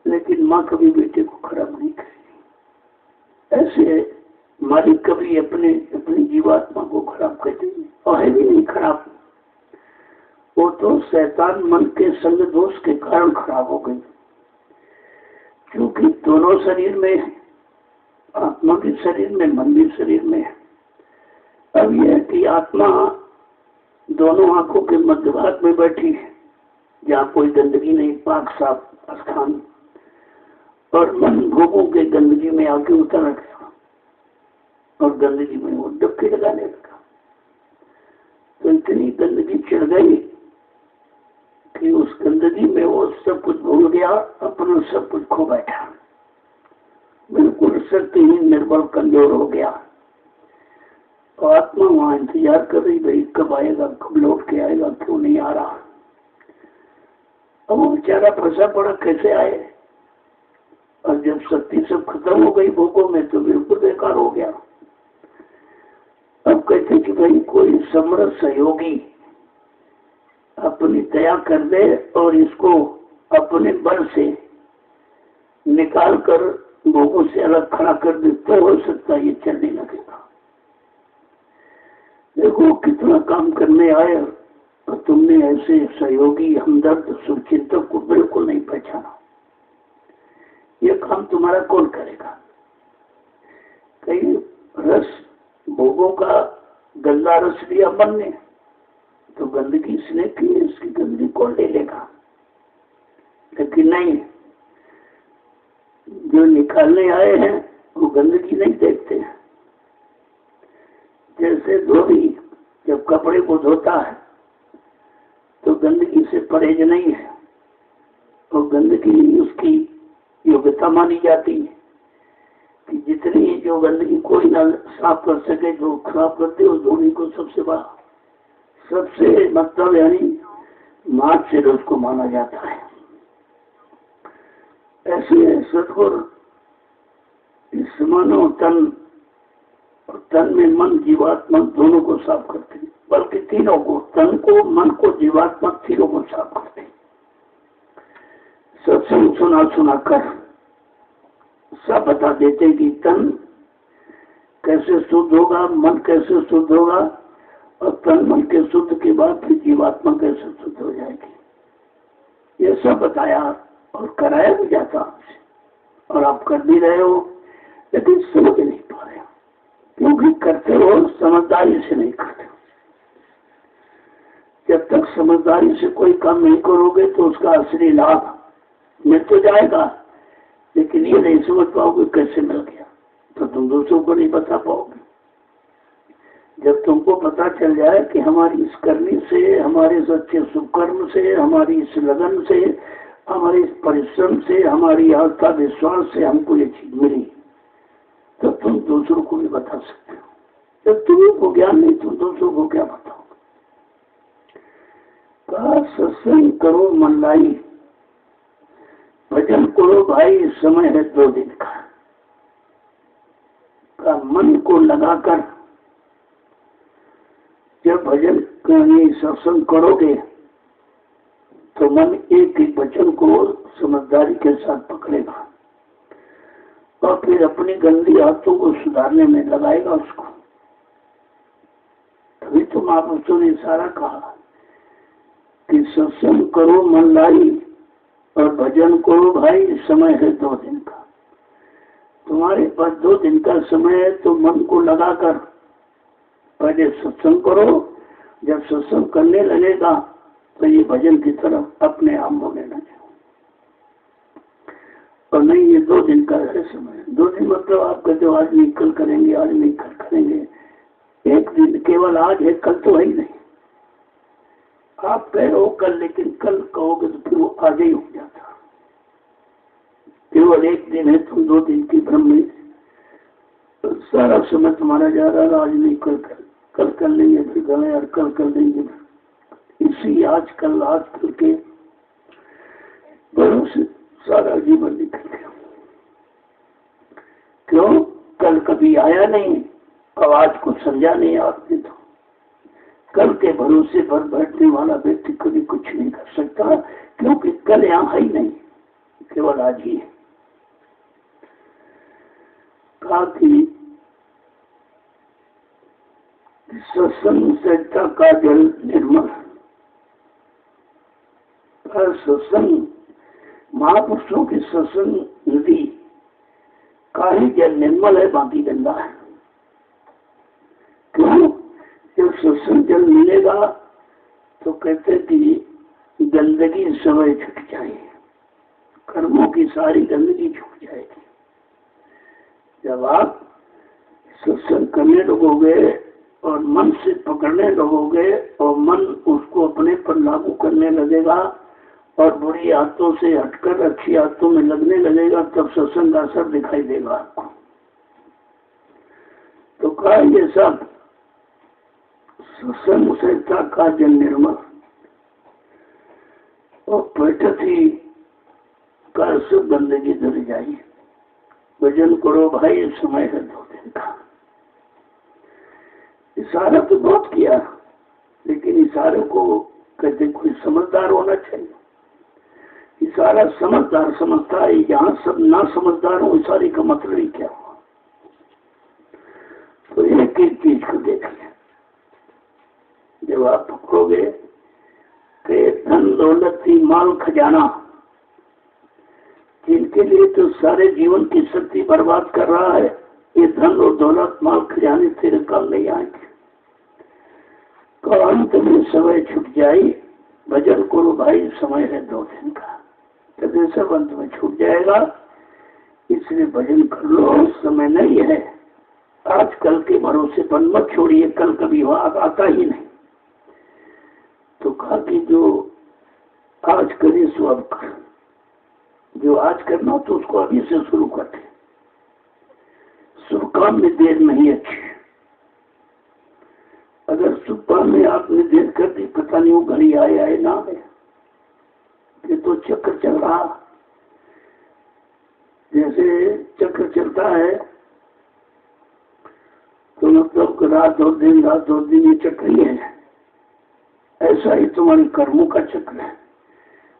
लेकिन माँ कभी बेटे को खराब नहीं करेगी। ऐसे मालिक कभी अपनी जीवात्मा को खराब कर देंगे, और है भी नहीं खराब, वो तो शैतान मन के संग दोष के कारण खराब हो गई। क्योंकि दोनों शरीर में है, आत्मा भी शरीर में, मन भी शरीर में है। अब यह है कि आत्मा दोनों आंखों के मध्य भाग में बैठी है, जहाँ कोई गंदगी नहीं, पाक साफ स्थान, और मन भोगों के गंदगी में आके उतर गया और गंदगी में वो डुबकी लगाने लगा। तो इतनी गंदगी चढ़ गई कि उस गंदगी में वो सब कुछ भूल गया, अपना सब कुछ खो बैठा, बिल्कुल शक्तिहीन, निर्बल, कमजोर हो गया। और आत्मा वहां इंतजार कर रही, भाई कब आएगा, कब लौट के आएगा, क्यों नहीं आ रहा। अब वो बेचारा फंसा पड़ा, कैसे आए। और जब शक्ति सब खत्म हो गई भोगों में, तो बिल्कुल बेकार हो गया। अब कहते कि भाई कोई समर्थ सहयोगी अपनी दया कर दे और इसको अपने बल से निकाल कर भोगों से अलग खड़ा कर दे, तो हो सकता है ये चलने लगेगा। देखो कितना काम करने आए और तुमने ऐसे सहयोगी, हमदर्द, शुभचिंतक को बिल्कुल नहीं पहचाना। ये काम तुम्हारा कौन करेगा। कहीं रस भोगों का गंदा रस लिया मन ने, तो गंदगी इसने की, इसकी गंदगी कौन ले लेगा। लेकिन नहीं, जो निकालने आए हैं वो गंदगी नहीं देखते हैं। जैसे धोबी जब कपड़े को धोता है तो गंदगी से परहेज नहीं है, और गंदगी उसकी योग्यता मानी जाती है कि जितनी जो गंदगी कोई ना साफ कर सके, जो खराब करते उस धोबी को सबसे बड़ा, सबसे मतलब यानी मार्ग से उसको माना जाता है। ऐसे सदगुरु इस मनो तन और तन में मन, जीवात्मा दोनों को साफ करते हैं, बल्कि तीनों को, तन को, मन को, जीवात्मा, तीनों को साफ करते हैं। सत्संग सुना कर सब बता देते कि तन कैसे शुद्ध होगा, मन कैसे शुद्ध होगा, और तन मन के शुद्ध के बाद फिर जीवात्मा कैसे शुद्ध हो जाएगी। ये सब बताया और कराया भी जाता आपसे, और आप कर भी रहे हो, लेकिन समझ नहीं पा रहे हो, क्योंकि करते हो समझदारी से नहीं करते। जब तक समझदारी से कोई काम नहीं करोगे तो उसका असली लाभ मिल तो जाएगा, लेकिन ये नहीं समझ पाओगे कैसे मिल गया, तो तुम दूसरों को नहीं बता पाओगे। जब तुमको पता चल जाए कि हमारी इस करनी से, हमारे सच्चे सुकर्म से, हमारी इस लगन से, हमारे इस परिश्रम से, हमारी आस्था विश्वास से हमको ये चीज मिली, तो तुम दूसरों को भी बता सकते हो। जब तुम्हें को ज्ञान नहीं, तुम दूसरों को क्या बताओगे। कहा सत्संग करो मन लाई, भजन करो भाई, समय है 2 दिन का मन को लगाकर जब भजन सत्संग करोगे तो मन एक एक वचन को समझदारी के साथ पकड़ेगा और फिर अपनी गंदी आदतों को सुधारने में लगाएगा उसको। तभी तो महापुरुषों ने सारा कहा कि सत्संग करो मन लाई और भजन करो भाई, समय है 2 दिन का। तुम्हारे पास 2 दिन का समय है, तो मन को लगाकर पहले सत्संग करो। जब सत्संग करने लगेगा तो ये भजन की तरफ अपने आप होने लगे। और नहीं, ये 2 दिन का है समय। 2 दिन मतलब आप कहते हो आज नहीं कल करेंगे, आज नहीं कल करेंगे। 1 दिन केवल आज है, कल तो है ही नहीं। आप कह रहे हो कल, लेकिन कल कहोगे तो फिर वो आज ही हो जाता। केवल 1 दिन है, तुम 2 दिन की भ्रम में तो सारा समय तुम्हारा जा रहा है, आज नहीं कल कल। कल कर लेंगे, फिर कल यार कल कर लेंगे, इसी आजकल के भरोसे सारा जीवन निकल गया। क्यों? कल कभी आया नहीं, अब आज को समझा नहीं आपने। तो कल के भरोसे पर बैठने वाला व्यक्ति कभी कुछ नहीं कर सकता, क्योंकि कल यहाँ है ही नहीं, केवल आज ही है। कहा कि सत्संग सत्ता का जल निर्मल, सत्संग महापुरुषों की सत्संग नदी का ही जल निर्मल है, बाकी गंदा है। क्यों? जब सत्संग जल मिलेगा तो कहते कि गंदगी समय छूट जाएगी, कर्मों की सारी गंदगी छूट जाएगी। जब आप सत्संग करने लगोगे और मन से पकड़ने लगोगे और मन उसको अपने पर लागू करने लगेगा और बुरी आदतों से हटकर अच्छी आदतों में लगने लगेगा, तब सत्संग का असर दिखाई देगा आपको। तो कहा ये सब सत्संग सहता का जन निर्मल और बैठक ही का सब गंदगी धर जाइए। भजन करो भाई, समय है 2 दिन का। इशारा तो बहुत किया, लेकिन इशारे को कहते कोई समझदार होना चाहिए। इशारा समझदार समझता है, यहाँ सब ना समझदार हो, इशारे का मतलब ही क्या हुआ। तो एक एक चीज को देखिए, जब आप पकड़ोगे कि धन दौलत ही माल खजाना, जिनके लिए तो सारे जीवन की शक्ति बर्बाद कर रहा है, ये धन और दौलत माल खजाने तेरे काम नहीं आएंगे। तो अंत में समय छूट जाए, भजन करो भाई, समय है 2 दिन का, तो सब अंत में छूट जाएगा। इसलिए भजन कर लो, समय नहीं है। आजकल के भरोसे पर मत छोड़िए, कल कभी आता ही नहीं। तो कहा कि जो आज करे सो अब कर, जो आज करना हो तो उसको अभी से शुरू कर दे। शुभ काम में देर नहीं अच्छी। अगर शुभ काम में आपने देर कर दी, पता नहीं वो घड़ी आए ना आए, ये तो चक्र चल रहा। जैसे चक्र चलता है तो मतलब रात 2 दिन, रात 2 दिन, ये चक्र ही है। ऐसा ही तुम्हारे कर्मों का चक्र है।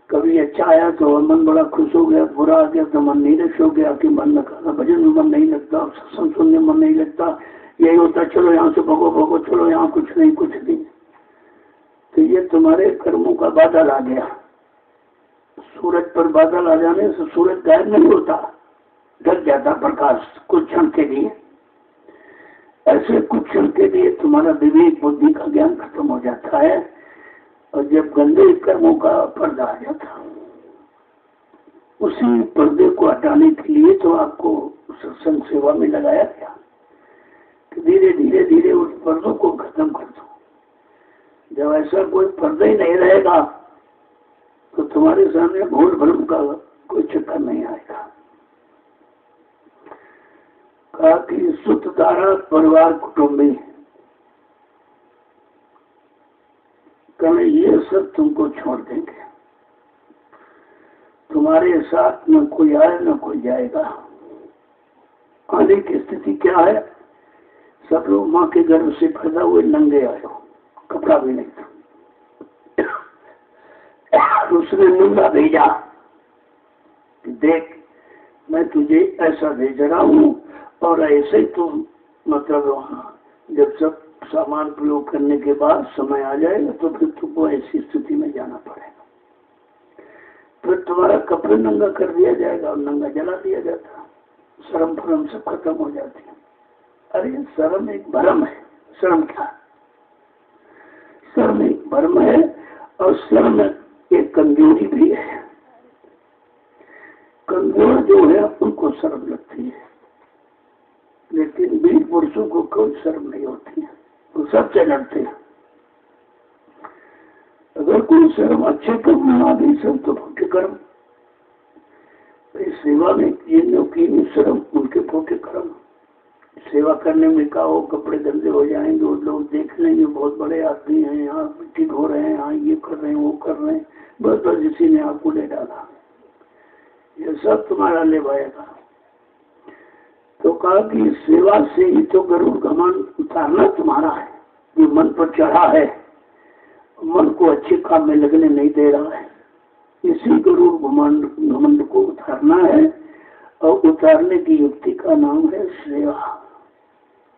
कभी अच्छा आया तो मन बड़ा खुश हो गया, बुरा आ गया तो मन नीरस हो गया कि मन लगा, भजन में मन नहीं लगता, सत्संग सुनने मन नहीं लगता, यही होता चलो यहाँ से भगो, चलो यहाँ कुछ नहीं। तो ये तुम्हारे कर्मों का बादल आ गया। सूरज पर बादल आ जाने से सूरज गायब नहीं होता, ढक जाता प्रकाश कुछ क्षण के लिए। ऐसे कुछ क्षण के लिए तुम्हारा विवेक बुद्धि का ज्ञान खत्म हो जाता है, और जब गंदे कर्मों का पर्दा आ जाता, उसी पर्दे को हटाने के लिए तो आपको सत्संग सेवा में लगाया गया कि धीरे धीरे उस पर्दों को खत्म कर दो। जब ऐसा कोई पर्दा ही नहीं रहेगा तो तुम्हारे सामने भूल भ्रम का कोई चक्कर नहीं आएगा। कहा कि सुत तारा परिवार कुटुंबी, कल ये सब तुमको छोड़ देंगे। तुम्हारे साथ न कोई आए न कोई जाएगा। आने की स्थिति क्या है? सब लोग माँ के गर्भ से पैदा हुए नंगे आए हो, कपड़ा भी नहीं था। उसने नंगा भेजा कि देख मैं तुझे ऐसा भेज रहा हूँ, और ऐसे ही तुम मतलब वहाँ जब सब सामान प्रयोग करने के बाद समय आ जाएगा तो फिर तुमको ऐसी स्थिति में जाना पड़ेगा। फिर तुम्हारा कपड़े नंगा कर दिया जाएगा और नंगा जला दिया जाता, शर्म फर्म सब खत्म हो जाती है। अरे शर्म एक भ्रम है। शर्म क्या? शर्म एक भ्रम है, और शर्म एक कमजोरी भी है। कमजोर जो है उनको शर्म लगती है, लेकिन वीर पुरुषों को कोई शर्म नहीं होती है, वो सबसे लड़ते हैं। अगर कोई शर्म अच्छे कर्म में आ गई, सब तो फोटे कर्म। इस सेवा में जिन की शर्म उनके फोटे कर्म। सेवा करने में कहा हो कपड़े गंदे हो जाएंगे और लोग देख लेंगे बहुत बड़े आदमी हैं, यहाँ मिट्टी ढो रहे हैं, यहाँ ये कर रहे हैं वो कर रहे हैं, बस बस इसी ने आपको ले डाला, ये सब तुम्हारा ले भाएगा। तो कहा कि सेवा से ही तो गरुड़ घमंड उतारना तुम्हारा है, जो मन पर चढ़ा है, मन को अच्छे काम में लगने नहीं दे रहा है, इसी गरुड़ घमंड को उतारना है। और उतारने की युक्ति का नाम है सेवा।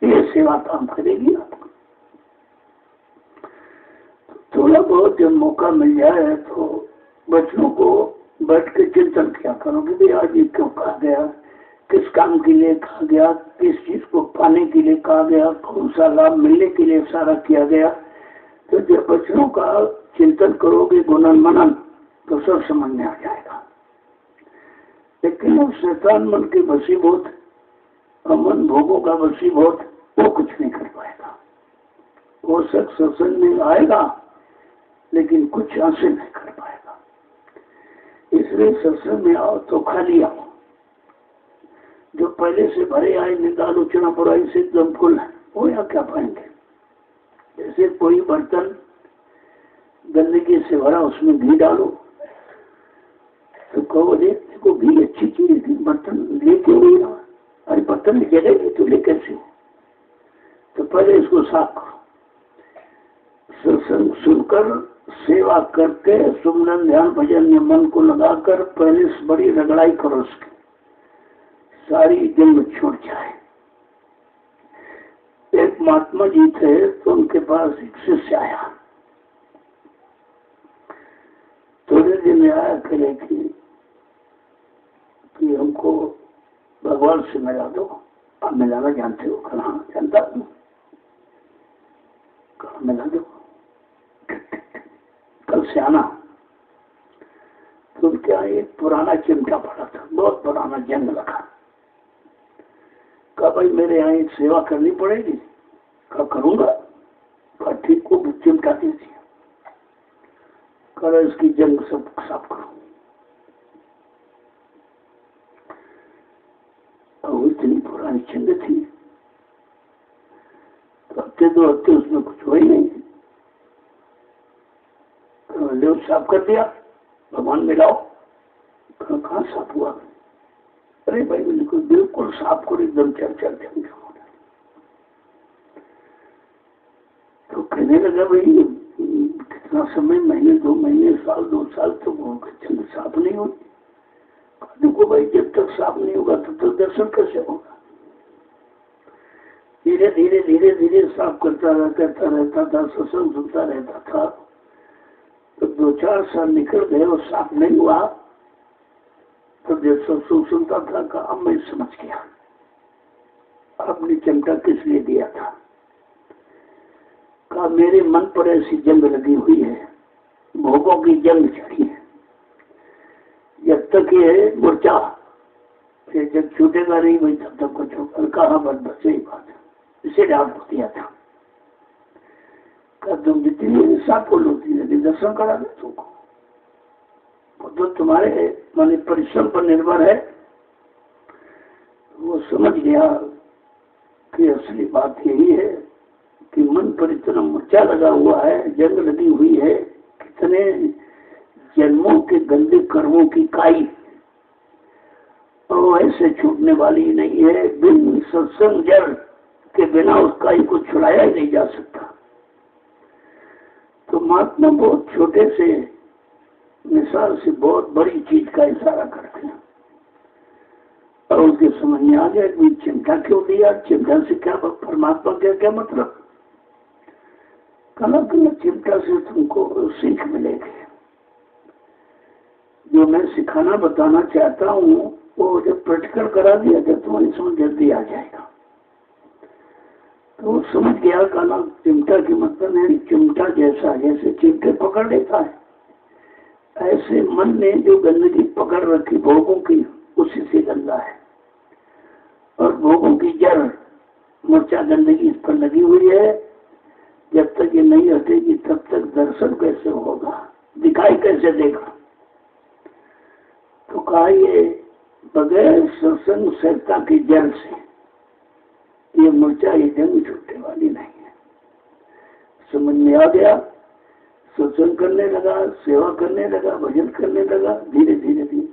ये सेवा काम करेगी आपको। थोड़ा बहुत जब मौका मिल जाए तो बच्चों को बैठ के चिंतन किया करो कि भाई आज ये क्यों कहा गया, किस काम के लिए कहा गया, किस चीज को पाने के लिए कहा गया, कौन सा लाभ मिलने के लिए सारा किया गया। तो जब बच्चों का चिंतन करोगे गुणन मनन तो सब समझ में आ जाएगा। लेकिन शैतान मन के वशीभूत और मन भोगों का वशीभूत वो कुछ नहीं कर पाएगा। वो शख्स सत्संग में आएगा लेकिन कुछ हासिल नहीं कर पाएगा। इसलिए सत्संग में आओ तो खाली आओ। जो पहले से भरे आए निंदा आलोचना बुराई से एकदम फुल है, वो यहाँ क्या पाएंगे। जैसे कोई बर्तन गंदगी से भरा, उसमें घी डालो तो कहो देखो घी अच्छी चीज है, बर्तन लेके हुई रहा, अरे बर्तन लेके गए तो ले कैसे, तो पहले इसको साफ करो। सत्संग सुनकर सेवा करके सुमरन ध्यान भजन में मन को लगाकर पहले से बड़ी रगड़ाई करो, उसकी सारी जंग छूट जाए। एक महात्मा जी थे तो उनके पास एक शिष्य आया, थोड़े दिन में आया करे कि हमको भगवान से मिला दो। आप मिलाना जानते हो? कहा जानता हूँ। कहा मिला दो, कल से आना। तो क्या एक पुराना चिमटा पड़ा था, बहुत पुराना जंग लगा। कहा भाई मेरे यहाँ एक सेवा करनी पड़ेगी। कहा करूंगा। कहा ठीक को चिमटा दीजिए। कहा इसकी जंग सब साफ करो। और इतनी पुरानी जंग थी तो हफ्ते दो हफ्ते उसमें कुछ हुआ ही नहीं। लेव साफ कर दिया, भगवान मिलाओ। कहाँ साफ हुआ? अरे भाई बिल्कुल साफ करो, एकदम चल देंगे। तो कहने लगा भाई कितना समय, महीने 2 महीने, साल 2 साल तो जंग साफ नहीं हुई। देखो भाई जब तक साफ नहीं होगा तब तक दर्शन कैसे होगा। धीरे धीरे धीरे धीरे साफ करता रहता था, सत्संग सुनता रहता था। तो 2-4 साल निकल गए और साफ नहीं हुआ। तो जब सत्संग सुनता था कि अब मैं समझ गया आपने चिमटा किस लिए दिया था। कहा मेरे मन पर ऐसी जंग लगी हुई है, भोगों की जंग चढ़ी है। जब तक ये मुर्चा, फिर जब छूटेगा नहीं वही तब तक कुछ होगा। कहा बस यही बात है, इसे डाल दिया था। कहा तुम जितनी साफ फूल होती है दर्शन करा दे तुमको, तो तुम्हारे माने परिश्रम पर निर्भर है। वो समझ गया कि असली बात यही है कि मन पर इतना मुर्चा लगा हुआ है, जंग लगी हुई है, कितने जन्मों के गंदे कर्मों की काई, और ऐसे छूटने वाली नहीं है। बिन सत्संग जल के बिना उस काई को छुड़ाया ही नहीं जा सकता। तो महात्मा बहुत छोटे से मिसाल से बहुत बड़ी चीज का इशारा करते हैं और उसके समझ में आ गया कि चिमटा क्यों दिया, चिमटा से क्या परमात्मा का क्या मतलब। कला चिमटा से तुमको सीख मिलेगी। जो मैं सिखाना बताना चाहता हूँ वो जब प्रैक्टिकल करा दिया जब तुम्हारी समझ जल्दी आ जाएगा। तो वो समझ गया काला चिमटा की मतलब है चिमटा जैसा, जैसे चिमटे पकड़ लेता है ऐसे मन ने जो गंदगी पकड़ रखी भोगों की उसी से गंदा है। और भोगों की जड़ मूर्छा गंदगी इस पर लगी हुई है। जब तक ये नहीं हटेगी तब तक दर्शन कैसे होगा, दिखाई कैसे देगा। तो कहा ये बगैर सत्संग सहता की जड़ से ये मोर्चा, ये जंग छूटने वाली नहीं है। समझ में आ गया, सत्संग करने लगा, सेवा करने लगा, भजन करने लगा, धीरे धीरे धीरे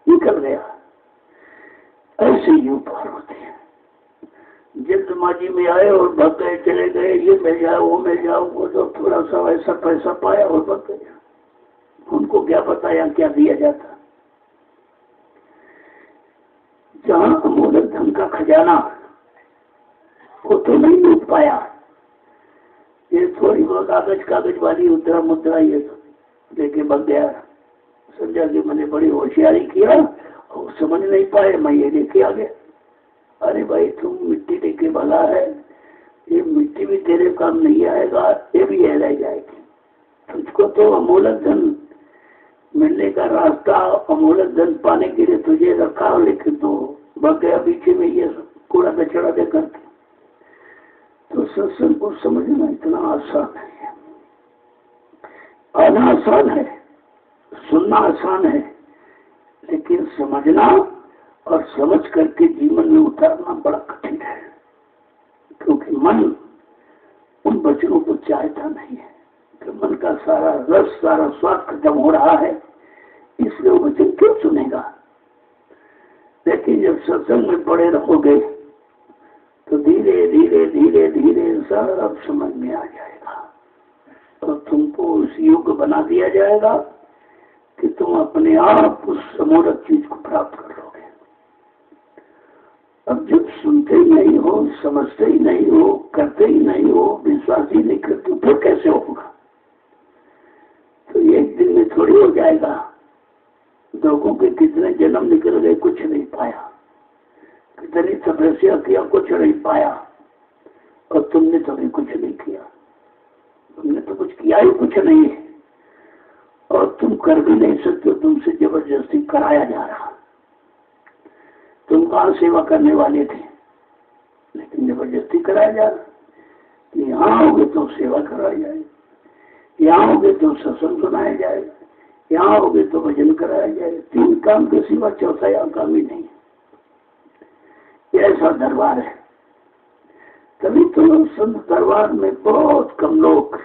निकल गया। ऐसे ही पार होते हैं। जल्दबाजी में आए और भाग गए, चले गए, ये मिल जाओ वो मिल जाओ, वो तो थोड़ा सा ऐसा पैसा पाया और भाग गया। उनको क्या बताया क्या दिया जाता। जहां अमूलक धन का खजाना वो तो नहीं लूट पाया। ये थोड़ी बहुत कागज वाली उतरा मुद्रा ये लेके भाग गया। समझा कि मैंने बड़ी होशियारी किया और समझ नहीं पाए, मैं ये लेके आ गया। अरे भाई तुम मिट्टी लेके भला है, ये मिट्टी भी तेरे काम नहीं आएगा, ये भी रह जाएगी। तुझको तो अमूलक धन मिलने का रास्ता, अमूलक धन पाने के लिए तुझे रखा, लेकिन तो भाग गया पीछे में ये कूड़ा कचड़ा दे करके। तो सत्संग को समझना इतना आसान नहीं है। आना आसान है, सुनना आसान है, लेकिन समझना और समझ करके जीवन में उतारना बड़ा कठिन है। क्योंकि मन उन वचनों को चाहता नहीं है कि मन का सारा रस, सारा स्वाद खत्म हो रहा है, इसलिए वो वचन क्यों सुनेगा। लेकिन जब सत्संग में पड़े रहोगे तो धीरे धीरे धीरे धीरे सब समझ में आ जाएगा और तुमको उस योग्य बना दिया जाएगा कि तुम अपने आप उस समूरक चीज को प्राप्त कर लोगे। अब जब सुनते ही नहीं हो, समझते ही नहीं हो, करते ही नहीं हो, विश्वास ही नहीं करते, फिर कैसे होगा। तो एक दिन में थोड़ी हो जाएगा। लोगों के कितने जन्म निकल गए, कुछ नहीं पाया। कितनी तपस्या किया, कुछ नहीं पाया। और तुमने तो भी कुछ नहीं किया। तुमने तो कुछ किया ही कुछ नहीं है और तुम कर भी नहीं सकते। तुमसे जबरदस्ती कराया जा रहा। तुम कहाँ सेवा करने वाले थे, लेकिन जबरदस्ती कराया जा रहा। यहाँ होगे तो सेवा कराई जाएगी, यहाँ होगे तो सत्संग सुनाया जाएगा, यहाँ होगे तो भजन कराया जाएगा। 3 काम के सिवा चौथा यहाँ काम ही नहीं। ऐसा दरबार है। तभी तो संत दरबार में बहुत कम लोग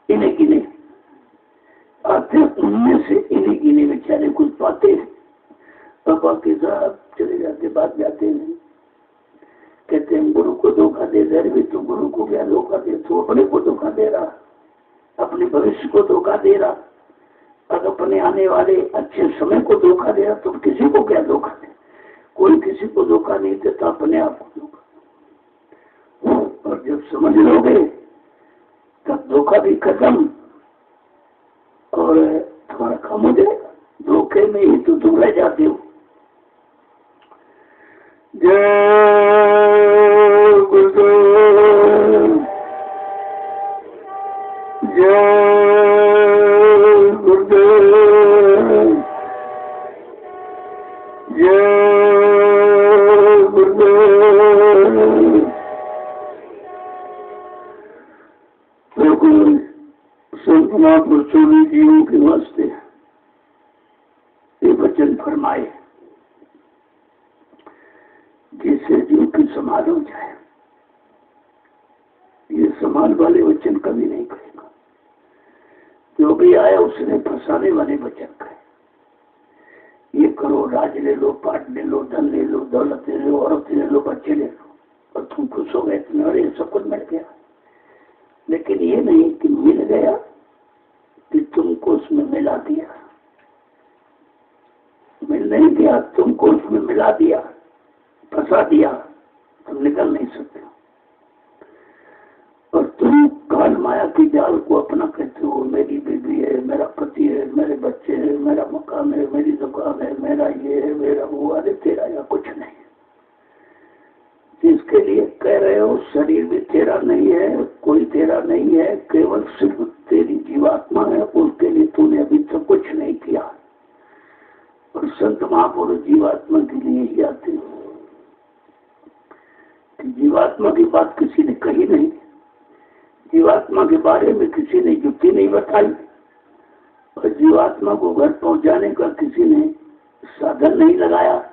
इन्हें गिने आते, उनमें से इन्हें गिने बेचारे कुछ पाते हैं और बाकी सब चले जाते, बात जाते नहीं। कहते हैं गुरु को धोखा दे दे। भी तो गुरु को क्या धोखा दे, तो अपने को धोखा दे रहा, अपने भविष्य को धोखा दे रहा, अगर अपने आने वाले अच्छे समय को धोखा दे रहा, तो किसी को क्या धोखा दे। कोई किसी को धोखा नहीं देता, अपने आप को धोखा। और जब समझ लोगे तब धोखा भी खत्म और तुम्हारा काम हो जाएगा। धोखे में ही तो तुम रह जाते हो। जय गुरुदेव, जय गुरुदेव, जय संत महापुरुष स्वामी जीवों के वास्ते ये वचन फरमाए जिससे जीव की संभाल हो जाए। ये संभाल वाले वचन कभी नहीं कहेगा। जो भी आया उसने फंसाने वाले वचन कहे। ये करो, राज ले लो, पाट ले लो, धन ले लो, दौलत ले लो, औरत ले लो, बच्चे ले लो और तुम खुश हो गए, तुम्हारे सब कुछ मिल गया। लेकिन ये नहीं कि मिल गया कि तुमको उसमें मिला दिया। मिल नहीं गया, तुमको उसमें मिला दिया, फंसा दिया, तुम निकल नहीं सकते। और तुम काल माया की जाल को अपना कहते हो। मेरी बीवी है, मेरा पति है, मेरे बच्चे हैं, मेरा मकान है, मेरी दुकान है, मेरा ये है, मेरा वो। अरे तेरा या कुछ नहीं। जिसके लिए कह रहे हो शरीर भी तेरा नहीं है, कोई तेरा नहीं है, केवल सिर्फ तेरी जीवात्मा है। उसके लिए तूने अभी तक कुछ नहीं किया। और संत महापुरुष जीवात्मा के लिए ही आते हैं। जीवात्मा की बात किसी ने कही नहीं, जीवात्मा के बारे में किसी ने युक्ति नहीं बताई और जीवात्मा को घर पहुंचाने का किसी ने साधन नहीं लगाया,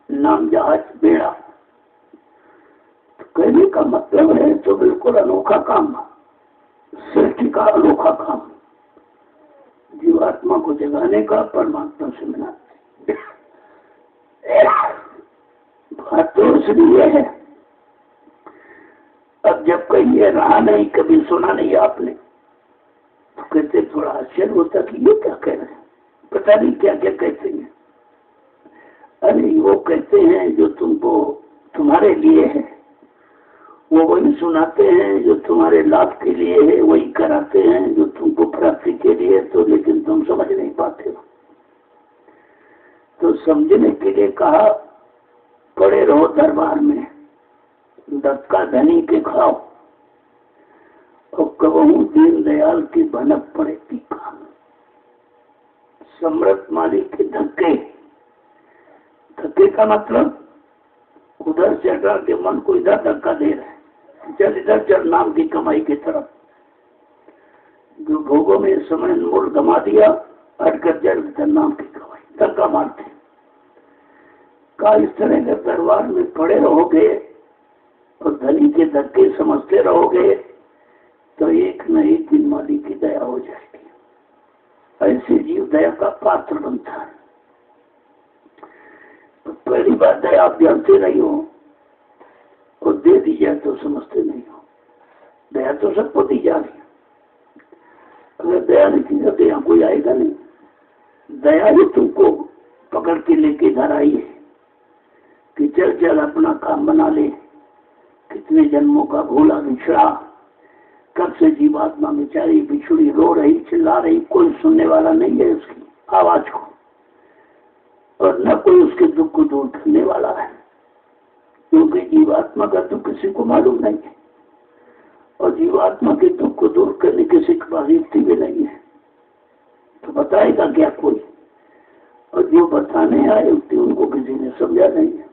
नाम जहाज बेड़ा। कहने का मतलब है तो बिल्कुल अनोखा काम, सृष्टि का अनोखा काम, जीवात्मा को जगाने का, परमात्मा से मिलाने। बात तो इसलिए है, अब जब कहीं ये रहा नहीं, कभी सुना नहीं आपने, तो कहते थोड़ा आश्चर्य होता कि ये क्या कह रहे हैं, पता नहीं क्या क्या कहते हैं। अरे वो कहते हैं जो तुमको तुम्हारे लिए है, वो वही सुनाते हैं जो तुम्हारे लाभ के लिए है, वही कराते हैं जो तुमको प्राप्ति के लिए, तो लेकिन तुम समझ नहीं पाते हो। तो समझने के लिए कहा पड़े रहो दरबार में, धक्का धनी के खाओ, और कबहू दीन दयाल की भनक पड़े टीका। सम्राट मालिक के धक्के, धक्के का मतलब उधर से हटा के मन को इधर धक्का दे रहे हैं, चल इधर चल नाम की कमाई की तरफ। जो भोगों में समय मूल गमा दिया, हटकर चल इधर नाम की कमाई, धक्का मारते का। इस तरह के दरबार में पड़े रहोगे और धनी के धक्के समझते रहोगे तो एक न एक दिन मालिक की दया हो जाएगी। ऐसे जीव दया का पात्र बनता है। तो पहली बात दया आप जानते नहीं हो और दे दी जाए तो समझते नहीं हो। दया तो सबको दी जा रही है, अगर दया नहीं की जाती यहाँ कोई आएगा नहीं। दया ही तुमको पकड़ के लेके इधर आई है कि चल चल अपना काम बना ले। कितने जन्मों का भूला बिछड़ा, कब से जीवात्मा बेचारी बिछुड़ी रो रही, चिल्ला रही, कोई सुनने वाला नहीं है उसकी आवाज को, और न कोई उसके दुख को दूर करने वाला है, क्योंकि जीवात्मा का दुख किसी को मालूम नहीं है और जीवात्मा के दुख को दूर करने किसी के पास युक्ति भी नहीं है। तो बताएगा क्या कोई, और जो बताने आए युक्ति उनको किसी ने समझा नहीं है।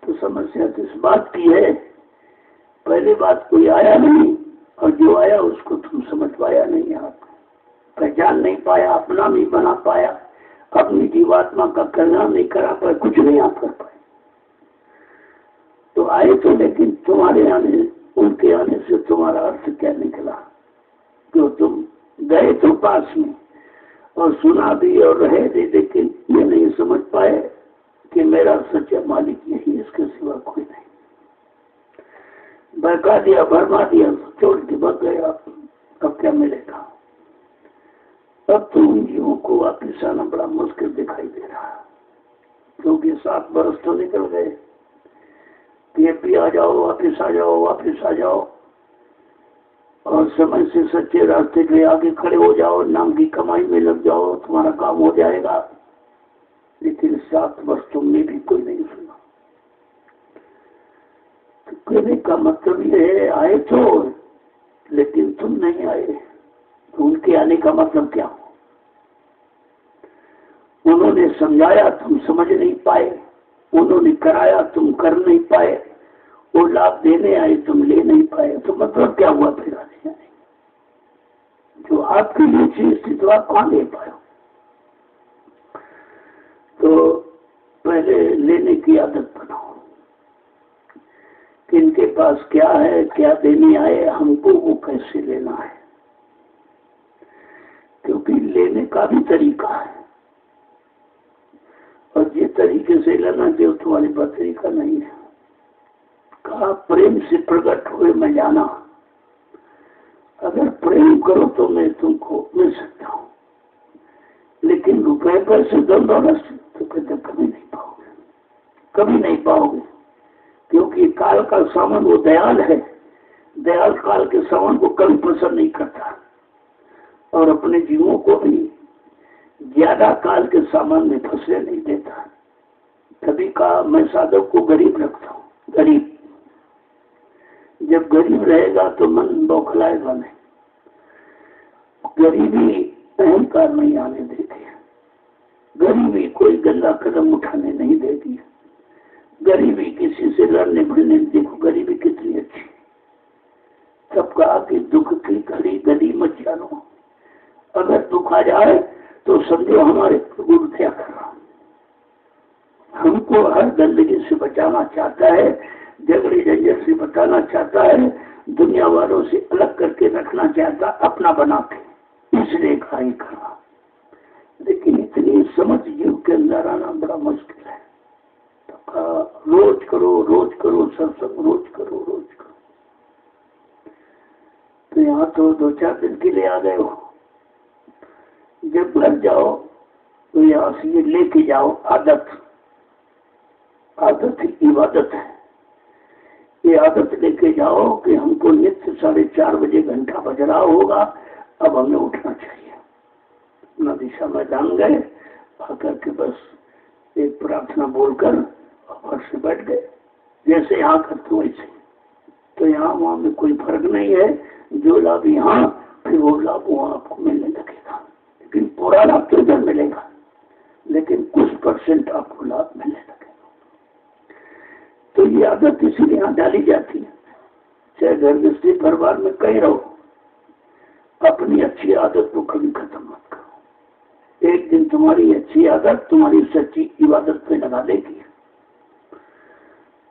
तो समस्या तो इस बात की है, पहली बात कोई आया नहीं और जो आया उसको तुम समझ पाया नहीं, आप पहचान नहीं पाया, अपना नहीं बना पाया, अपनी जीवात्मा का कल्याण नहीं करा पाए, कुछ नहीं आप कर पाए। तो आए तो, लेकिन तुम्हारे आने, उनके आने से तुम्हारा अर्थ क्या निकला? जो तुम गए तो पास में और सुना भी और रहे भी, लेकिन ये नहीं समझ पाए कि मेरा सच्चा मालिक यही, इसके सिवा कोई नहीं। बहका दिया, भरमा दिया, छोड़ के बच गया, अब क्या मिलेगा? अब तो उन जीवों को वापिस आना बड़ा मुश्किल दिखाई दे रहा है, क्योंकि 7 बरस तो निकल गए कि भी आ जाओ, वापिस आ जाओ, वापिस आ जाओ, और समय से सच्चे रास्ते पे आगे खड़े हो जाओ, नाम की कमाई में लग जाओ, तुम्हारा काम हो जाएगा। लेकिन 7 वर्ष तुमने भी कोई नहीं सुना। तो कहने का मतलब ये है, आए तो लेकिन तुम नहीं आए, तो उनके आने का मतलब क्या? उन्होंने समझाया, तुम समझ नहीं पाए, उन्होंने कराया, तुम कर नहीं पाए, वो लाभ देने आए, तुम ले नहीं पाए, तो मतलब क्या हुआ फिर आने जाने? जो आपके लिए चीज थी तो आप कहाँ ले पाए? तो पहले लेने की आदत बनाओ कि इनके पास क्या है, क्या देने आए, हमको वो कैसे लेना है, क्योंकि लेने का भी तरीका है, और जिस तरीके से लेना जो तुम्हारे पास तरीका नहीं है। कहा प्रेम से प्रकट हुए मैं जाना, अगर प्रेम करो तो मैं तुमको मिल सकता हूँ, लेकिन रुपए पैसे दम दौलत से तो कहते कभी नहीं पाओगे, कभी नहीं पाओगे, क्योंकि काल का सामान वो दयाल है, दयाल काल के सामान को कभी पसंद नहीं करता, और अपने जीवों को भी ज्यादा काल के सामान में फंसने नहीं देता। कभी कहा मैं साधक को गरीब रखता हूँ, गरीब, जब गरीब रहेगा तो मन बौखलाएगा नहीं। गरीबी अहंकार नहीं आने देती है, गरीबी कोई गंदा कदम उठाने नहीं देती है, गरीबी किसी से लड़ने भिड़ने, देखो गरीबी कितनी अच्छी। सब कहा कि दुख की घड़ी गली मत जानो, अगर दुख आ जाए तो समझो हमारे गुरु क्या कर रहा, हमको हर गंदगी से बचाना चाहता है, झगड़े झंझट से बताना चाहता है, दुनिया वालों से अलग करके रखना चाहता, अपना बना के, इसलिए कार्य करना। लेकिन इतनी समझ जीव के अंदर आना बड़ा मुश्किल है। तो रोज करो सत्संग, रोज करो। तो यहाँ तो 2-4 दिन के लिए आ गए हो, जब लग जाओ तो यहाँ से ये लेके जाओ आदत इबादत है। ये आदत लेके जाओ कि हमको नित्य 4:30 बजे घंटा बज रहा होगा, अब हमें उठना चाहिए। अपना दिशा में जान गए, आकर के बस एक प्रार्थना बोलकर और से बैठ गए, जैसे यहाँ करते वैसे। तो यहाँ वहाँ में कोई फर्क नहीं है, जो लाभ यहाँ फिर वो लाभ वहाँ आपको मिलने लगेगा। लेकिन पूरा लाभ तो इधर मिलेगा, लेकिन कुछ % आपको लाभ मिलने लगेगा। तो ये आदत इसीलिए यहाँ डाली जाती है, चाहे घर गृहस्थी परिवार में कहीं रहो, अपनी अच्छी आदत को कभी खत्म मत करो। एक दिन तुम्हारी अच्छी आदत तुम्हारी सच्ची इबादत पे लगा देगी,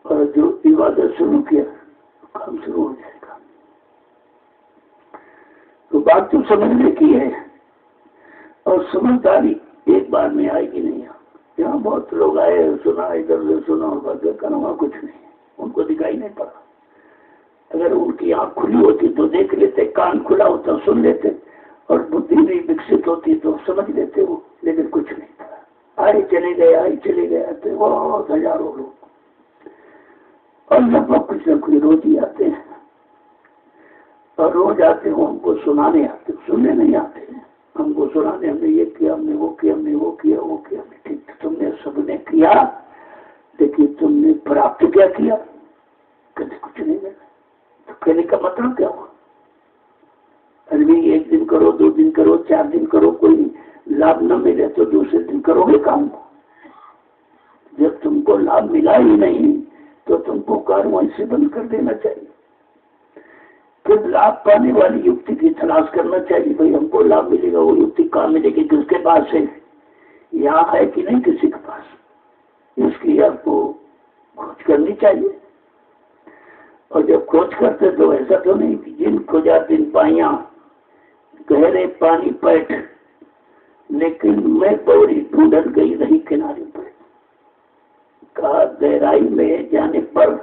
और जो इबादत शुरू किया काम शुरू हो जाएगा। तो बात तो समझने की है, और समझदारी एक बार में आएगी नहीं। यहाँ बहुत लोग आए, सुना, इधर से सुना और बात करना कुछ नहीं, उनको दिखाई नहीं पड़ा। अगर उनकी आँख खुली होती तो देख लेते, कान खुला होता सुन लेते, और बुद्धि भी विकसित होती तो समझ लेते वो, लेकिन कुछ नहीं था। आए चले गए तो बहुत हजारों लोग, और लगभग कुछ न कुछ रोज ही आते हैं, और रोज आते हैं, हमको सुनाने आते, सुनने नहीं आते। हमको सुनाने, हमने ये किया, हमने वो किया, ठीक, तुमने सबने किया, लेकिन तुमने प्राप्त क्या किया? कभी कुछ नहीं मिला। तो कहने का मतलब क्या हुआ? अरे 1 दिन करो, 2 दिन करो, 4 दिन करो, कोई लाभ न मिले तो दूसरे दिन करोगे काम को। जब तुमको लाभ मिला ही नहीं तो तुमको कार्य वहीं से बंद कर देना चाहिए। फिर लाभ पाने वाली युक्ति की तलाश करना चाहिए। भाई हमको लाभ मिलेगा, वो युक्ति कहाँ मिलेगी, किसके पास है, यहाँ है कि नहीं किसी के पास, इसकी आपको खोज करनी चाहिए। और जब खोज करते तो ऐसा तो नहीं कि जिन खोजा दिन पाइया, गहरे पानी पैठ, लेकिन मैं पौड़ी ढूंढन गई रही किनारे पर। कहा गहराई में जाने पर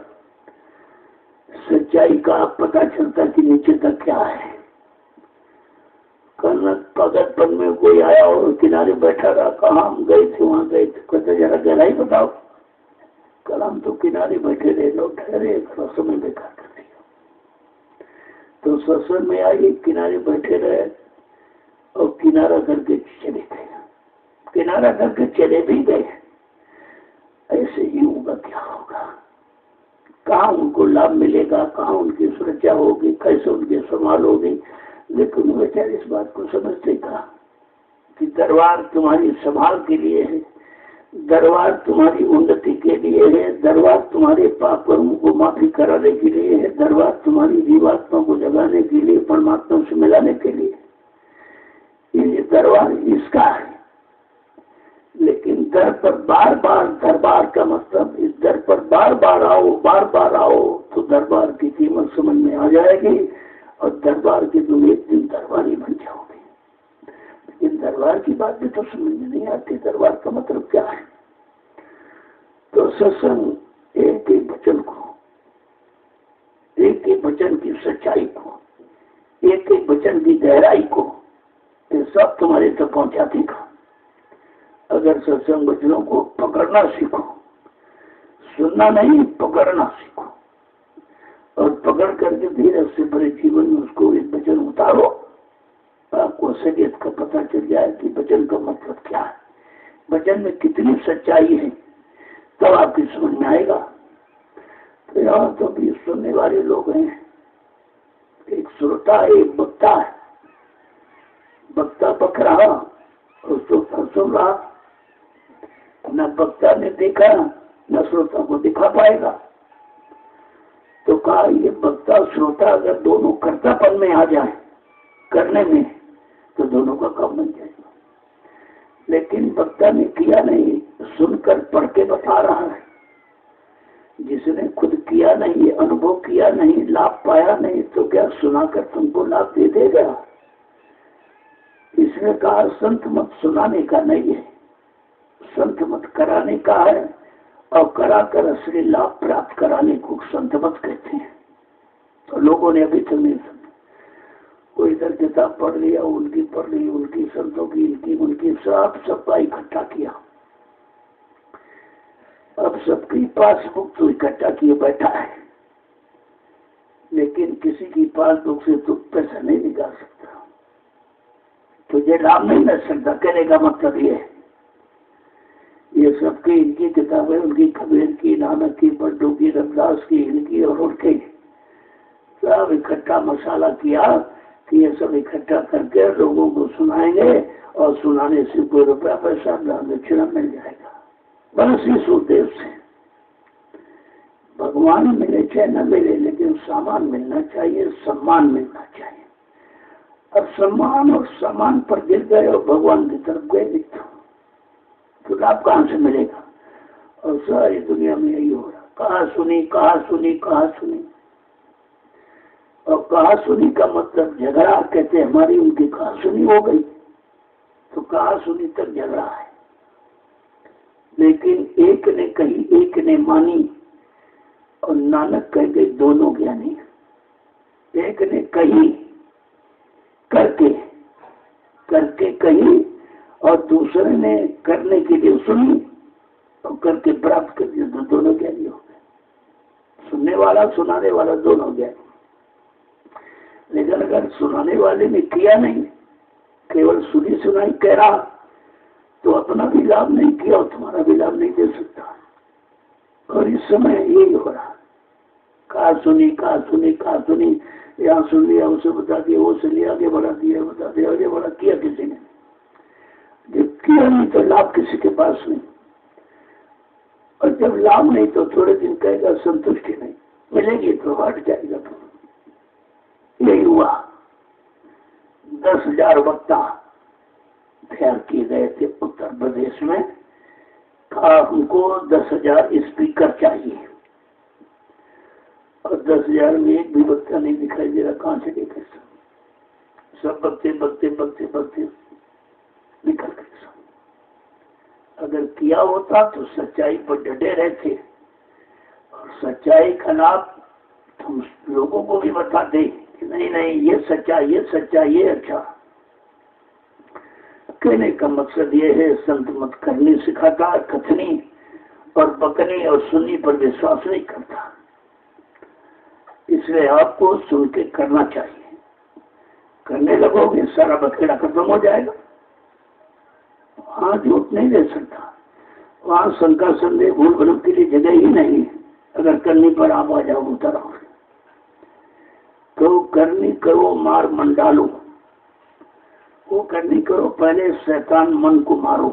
सच्चाई का पता चलता कि नीचे तक क्या है। कल पागलपन में कोई आया और किनारे बैठा रहा, कहा हम गए थे, वहां गए थे, कहते जरा गहराई बताओ। कल हम तो किनारे बैठे रहे, लोग ठहरे, समय बेकार कर दिया। तो सत्संग में आई, किनारे बैठे रहे और किनारा करके चले गए, किनारा करके चले भी गए। ऐसे ही होगा, क्या होगा, कहाँ उनको लाभ मिलेगा, कहाँ उनकी सुरक्षा होगी, कैसे उनकी संभाल होगी। लेकिन बेचारे इस बात को समझते था कि दरबार तुम्हारी संभाल के लिए है, दरबार तुम्हारी उन्नति के लिए है, दरबार तुम्हारे पाप कर्मों को माफी कराने के लिए है, दरबार तुम्हारी जीवात्मा को जगाने के लिए, परमात्मा से मिलाने के लिए। ये दरबार इसका है। लेकिन दर पर बार बार, दरबार का मतलब इस दर पर बार बार आओ तो दरबार की कीमत समझ में आ जाएगी, और दरबार की तुम एक दिन दरबारी बन जाओगे। लेकिन दरबार की बात भी तो समझ में नहीं आती, दरबार का मतलब क्या है। तो सत्संग एक एक वचन को, एक एक वचन की सच्चाई को, एक एक वचन की गहराई को, ये सब तुम्हारे तक पहुंचा देगा। अगर सत्संग वचनों को पकड़ना सीखो, सुनना नहीं पकड़ना सीखो, और पकड़ करके धीरे से बड़े जीवन में उसको एक वचन उतारो, आपको सैयद का पता चल जाए कि वचन का मतलब क्या है, वचन में कितनी सच्चाई है, तब आपकी समझ में आएगा। तो यहाँ तो भी सुनने वाले लोग हैं, एक श्रोता है, एक वक्ता है। वक्ता बक रहा और श्रोता सुन रहा, न वक्ता ने देखा न श्रोता को दिखा पाएगा। तो कहा ये वक्ता श्रोता अगर दोनों कर्तापन में आ जाए करने में, तो दोनों का काम बन जाएगा। लेकिन वक्ता ने किया नहीं, सुनकर पढ़ के बता रहा है, जिसने खुद किया नहीं, अनुभव किया नहीं, लाभ पाया नहीं, तो क्या सुनाकर तुमको लाभ दे देगा? इसने कहा संत मत सुनाने का नहीं है, संत मत कराने का है, और कराकर असली लाभ प्राप्त कराने को संत मत कहते हैं। तो लोगों ने अभी तक नहीं समझा। कोई इधर किताब पढ़ लिया, उनकी पढ़ ली, उनकी संतों की, इनकी उनकी, सबका इकट्ठा किया। अब सबकी पासबुक तो इकट्ठा किए बैठा है, लेकिन किसी की पासबुक से तो पैसा नहीं निकाल सकता। तुझे लाभ नहीं मिल सकता, कहने का मतलब ये सबकी इनकी किताबें, उनकी कबीर की, नानक की, बड्डू की, रविदास की, इनकी और उनकी, सब इकट्ठा मसाला किया कि ये सब इकट्ठा करके लोगों को सुनाएंगे और सुनाने से कोई रुपया पैसा दक्षिणा मिल जाएगा। बस इस उद्देश्य से भगवान मिले चाहे न मिले, लेकिन सामान मिलना चाहिए, सम्मान मिलना चाहिए। अब सम्मान और सामान पर गिर गए और भगवान की तरफ गए नहीं तो लाभ कहां से मिलेगा? और सारी दुनिया में यही हो रहा, कहा सुनी, कहा सुनी, कहा सुनी। और कहा सुनी का मतलब झगड़ा, कहते हमारी उनकी कहा सुनी हो गई, तो कहा सुनी तक झगड़ा है। लेकिन एक ने कही, एक ने मानी, और नानक कह गए दोनों ज्ञानी। एक ने कही करके कही, और दूसरे ने करने के लिए सुनी और करके प्राप्त कर दिया, तो दोनों ज्ञानी हो गए। सुनने वाला, सुनाने वाला, दोनों ज्ञानी। लेकिन अगर सुनाने वाले ने किया नहीं, केवल सुनी सुनाई कह रहा, तो अपना भी लाभ नहीं किया और तुम्हारा भी लाभ नहीं दे सकता। और इस समय यही हो रहा, कहा सुनी, कहा सुनी, कहा सुनी, यहाँ सुन लिया, उसे बता दिया, वो सुन लिया, आगे बढ़ा दिया, बता दिया, आगे बढ़ा, किया किसी ने। जब किया नहीं तो लाभ किसी के पास नहीं, और जब लाभ नहीं तो थोड़े दिन कहेगा संतुष्टि नहीं मिलेगी, तो हट जाएगा। तो यही हुआ। 10,000 वक्ता तैयार किए गए थे उत्तर प्रदेश में। कहा हमको 10,000 स्पीकर चाहिए, और 10,000 में एक भी वक्ता नहीं दिखाई दे रहा। कहां से देखे? सब बकते बकते बकते बकते निकल गए। अगर किया होता तो सच्चाई पर डटे रहते, और सच्चाई खिलाफ तुम लोगों को भी बताते कि नहीं नहीं ये सच्चा, ये सच्चा, ये अच्छा। कहने का मकसद ये है, संत मत करनी सिखाता, कथनी और बकनी और सुननी पर विश्वास नहीं करता। इसलिए आपको सुन के करना चाहिए। करने लगोगे सारा बखेड़ा खत्म हो जाएगा। वहां झूठ नहीं दे सकता, वहां शंका संदेह भूल भुलम के लिए जगह ही नहीं। अगर करने पर आप आ जाओ उतर आओ, तो करनी करो मार मंडालो। वो करनी करो, पहले शैतान मन को मारो,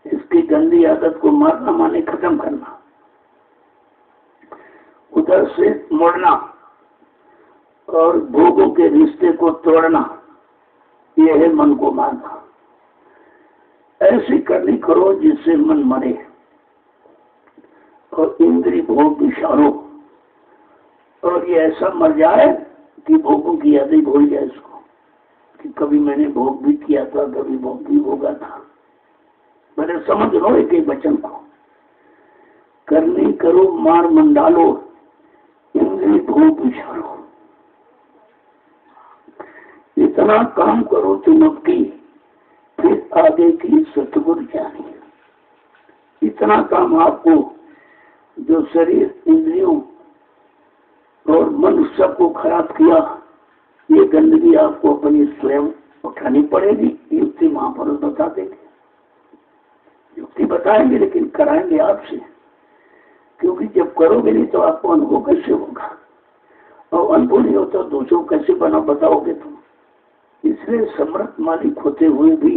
इसकी गंदी आदत को मारना माने खत्म करना, उधर से मुड़ना और भोगों के रिश्ते को तोड़ना, यह है मन को मारना। ऐसी करनी करो जिससे मन मरे और इंद्रिय भोग विषारो, और ये ऐसा मर जाए कि भोगों की याद ही भूल जाए इसको, कि कभी मैंने भोग भी किया था, कभी भोग भी भोगा था। मैंने समझ लो एक वचन को, करनी करो मार मंडालो, इंद्रिय भोग विषारो। इतना काम करो तुम अब की, फिर आगे की सतगुरु जानी। इतना काम आपको, जो शरीर, इंद्रियों और मन सबको खराब किया, ये गंदगी आपको अपनी स्वयं उठानी पड़ेगी। युक्ति महापुरुष बता देंगे, युक्ति बताएंगे, लेकिन कराएंगे आपसे, क्योंकि जब करोगे नहीं तो आपको अनुभव कैसे होगा, और अनुभव नहीं होता दूसरों कैसे बताओगे तुम। इसलिए समर्थ मालिक होते हुए भी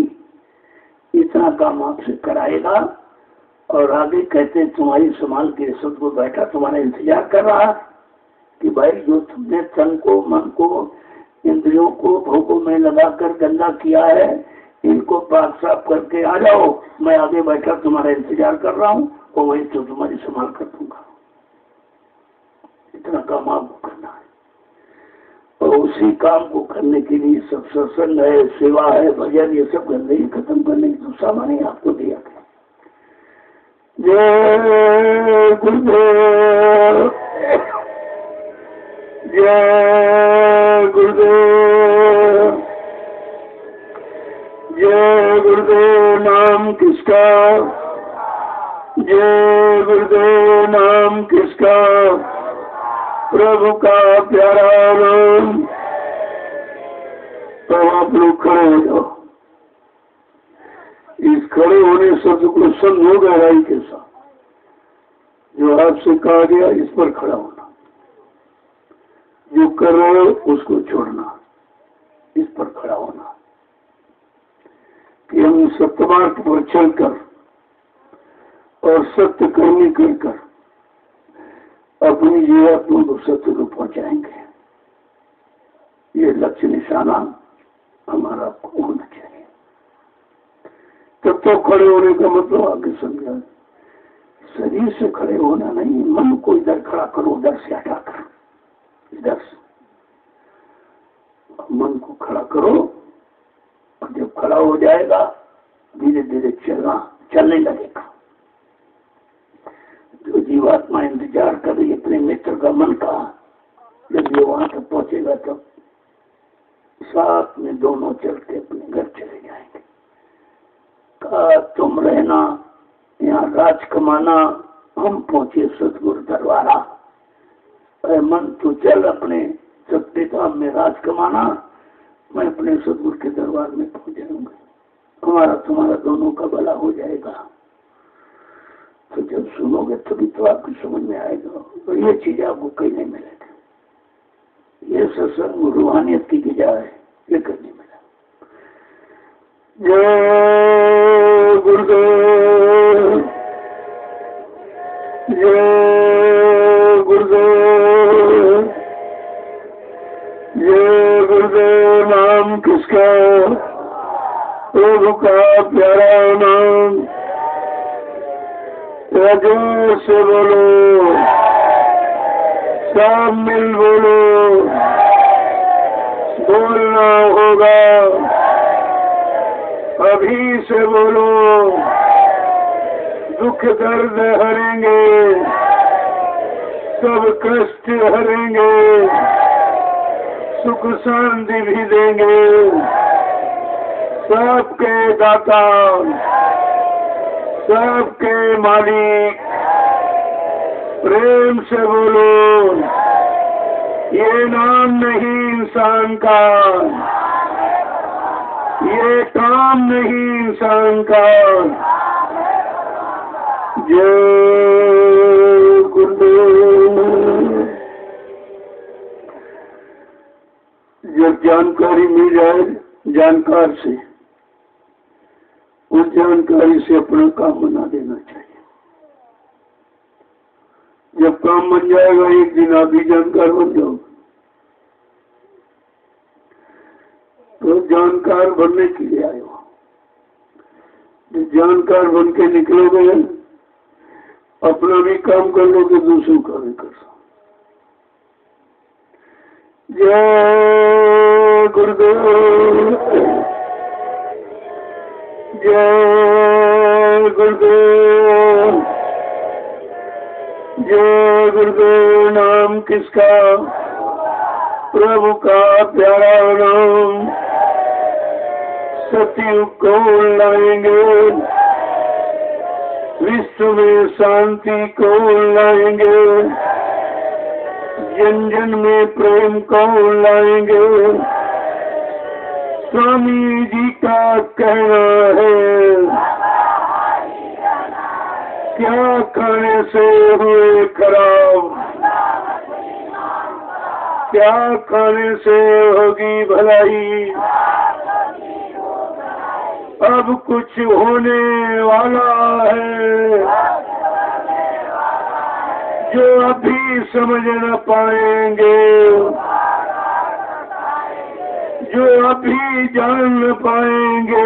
इतना काम आपसे कराएगा, और आगे कहते तुम्हारी संभाल के सदगुरु बैठा तुम्हारा इंतजार कर रहा कि भाई जो तुमने तन को, मन को, इंद्रियों को भोगों में लगाकर गंदा किया है, इनको पाक साफ करके आ जाओ, मैं आगे बैठा तुम्हारा इंतजार कर रहा हूँ, और वही तो तुम्हारी संभाल कर दूंगा। इतना काम आपको करना है। और उसी काम को करने के लिए सब सत्संग है, सेवा है, भजन, ये सब गंदगी खत्म करने की तो सामान ही आपको दिया गया। जय गुरुदेव, जय गुरुदेव, जय गुरुदेव। नाम किसका, जय गुरुदेव। नाम किसका, प्रभु का प्यारा नाम। तो आप लोग खड़े हो जाओ। इस खड़े होने शब्द को समझो गहराई के साथ। जो आपसे कहा गया इस पर खड़ा होना, जो कर रहे हो उसको छोड़ना, इस पर खड़ा होना कि हम सत्य मार्ग पर चलकर और सत्य कर्मी कर अपनी जीवात्मा को सत्य को पहुंचाएंगे। ये लक्ष्य निशाना हमारा होना चाहिए। तब तो खड़े होने का मतलब आगे समझा, शरीर से खड़े होना नहीं, मन को इधर खड़ा करो, उधर से हटाकर, इधर से मन को खड़ा करो। और जब खड़ा हो जाएगा धीरे धीरे चलने लगेगा। जो जीवात्मा इंतजार कर रही अपने मित्र का, मन का, जब ये वहां तक पहुंचेगा तब साथ में दोनों चल के अपने घर चले जाएंगे। कहा तुम रहना यहाँ राज कमाना, हम पहुंचे सतगुरु दरबारा। अरे मन तू चल अपने सत्य धाम में राज कमाना, मैं अपने सतगुरु के दरबार में पहुंच जाऊंगा। हमारा तुम्हारा दोनों का भला हो जाएगा। तो जब सुनोगे तभी तो आपकी समझ में आएगा। और ये चीज आपको कहीं नहीं मिलेगी। ये सत्संग रूहानियत की गिजा है, ये कहीं नहीं मिला। जय गुरुदेव, जय गुरुदेव, जय गुरुदेव। नाम किसका, प्रभु का प्यारा नाम। जोर से बोलो, सब मिल बोलो, बोलना होगा। अभी से बोलो, दुख दर्द हरेंगे, सब कष्ट हरेंगे, सुख शांति भी देंगे। सबके दाता, सबके मालिक, प्रेम से बोलो। ये नाम नहीं इंसान का, ये काम नहीं इंसान का। जय गुरुदेव। जब जानकारी मिल जाए जानकार से, उस जानकारी से अपना काम बना देना चाहिए। जब काम बन जाएगा एक दिन आप भी जानकार बन जाओगे। तो जानकार बनने के लिए आए हो। जब जानकार बन के निकलोगे अपना भी काम कर लोगे, दूसरों का भी कर सकते। जय गुरुदेव, जय गुरुदेव, जय गुरुदेव। नाम किसका, प्रभु का प्यारा नाम। सतयुग को लाएंगे, विश्व में शांति को लाएंगे, जन जन में प्रेम को लाएंगे। स्वामी जी का कहना है, क्या खाने से हुए खराब, क्या खाने से होगी भलाई। अब कुछ होने वाला है जो अभी समझ न पाएंगे, जो अभी जान न पाएंगे।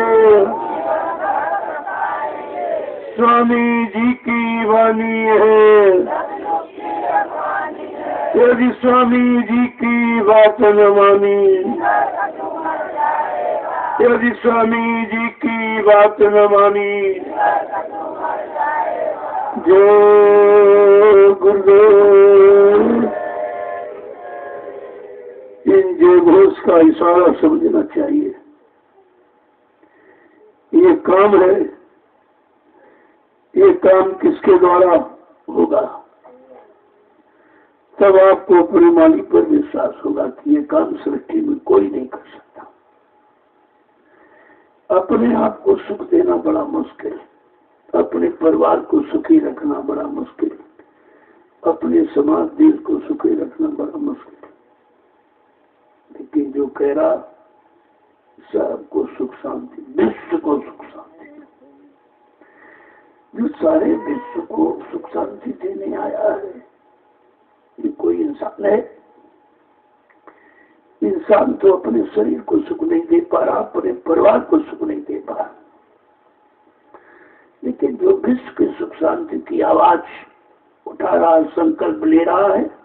स्वामी जी की वाणी है, यदि स्वामी जी की बात न मानी, यदि स्वामी जी की बात न मानी, जो गुरुदेव इन जय घोष का इशारा समझना चाहिए। ये काम है, ये काम किसके द्वारा होगा? तब आपको अपने मालिक पर विश्वास होगा कि ये काम सृष्टि में कोई नहीं कर सकता। अपने आप को सुख देना बड़ा मुश्किल है, अपने परिवार को सुखी रखना बड़ा मुश्किल है, अपने समाज देश को सुखी रखना बड़ा मुश्किल है। लेकिन जो कह रहा सबको सुख शांति, विश्व को सुख शांति, जो सारे विश्व को सुख शांति देने आया है, ये कोई इंसान है? इंसान तो अपने शरीर को सुख नहीं दे पा रहा, अपने परिवार को सुख नहीं दे पा रहा। लेकिन जो विश्व की सुख शांति की आवाज उठा रहा, संकल्प ले रहा है,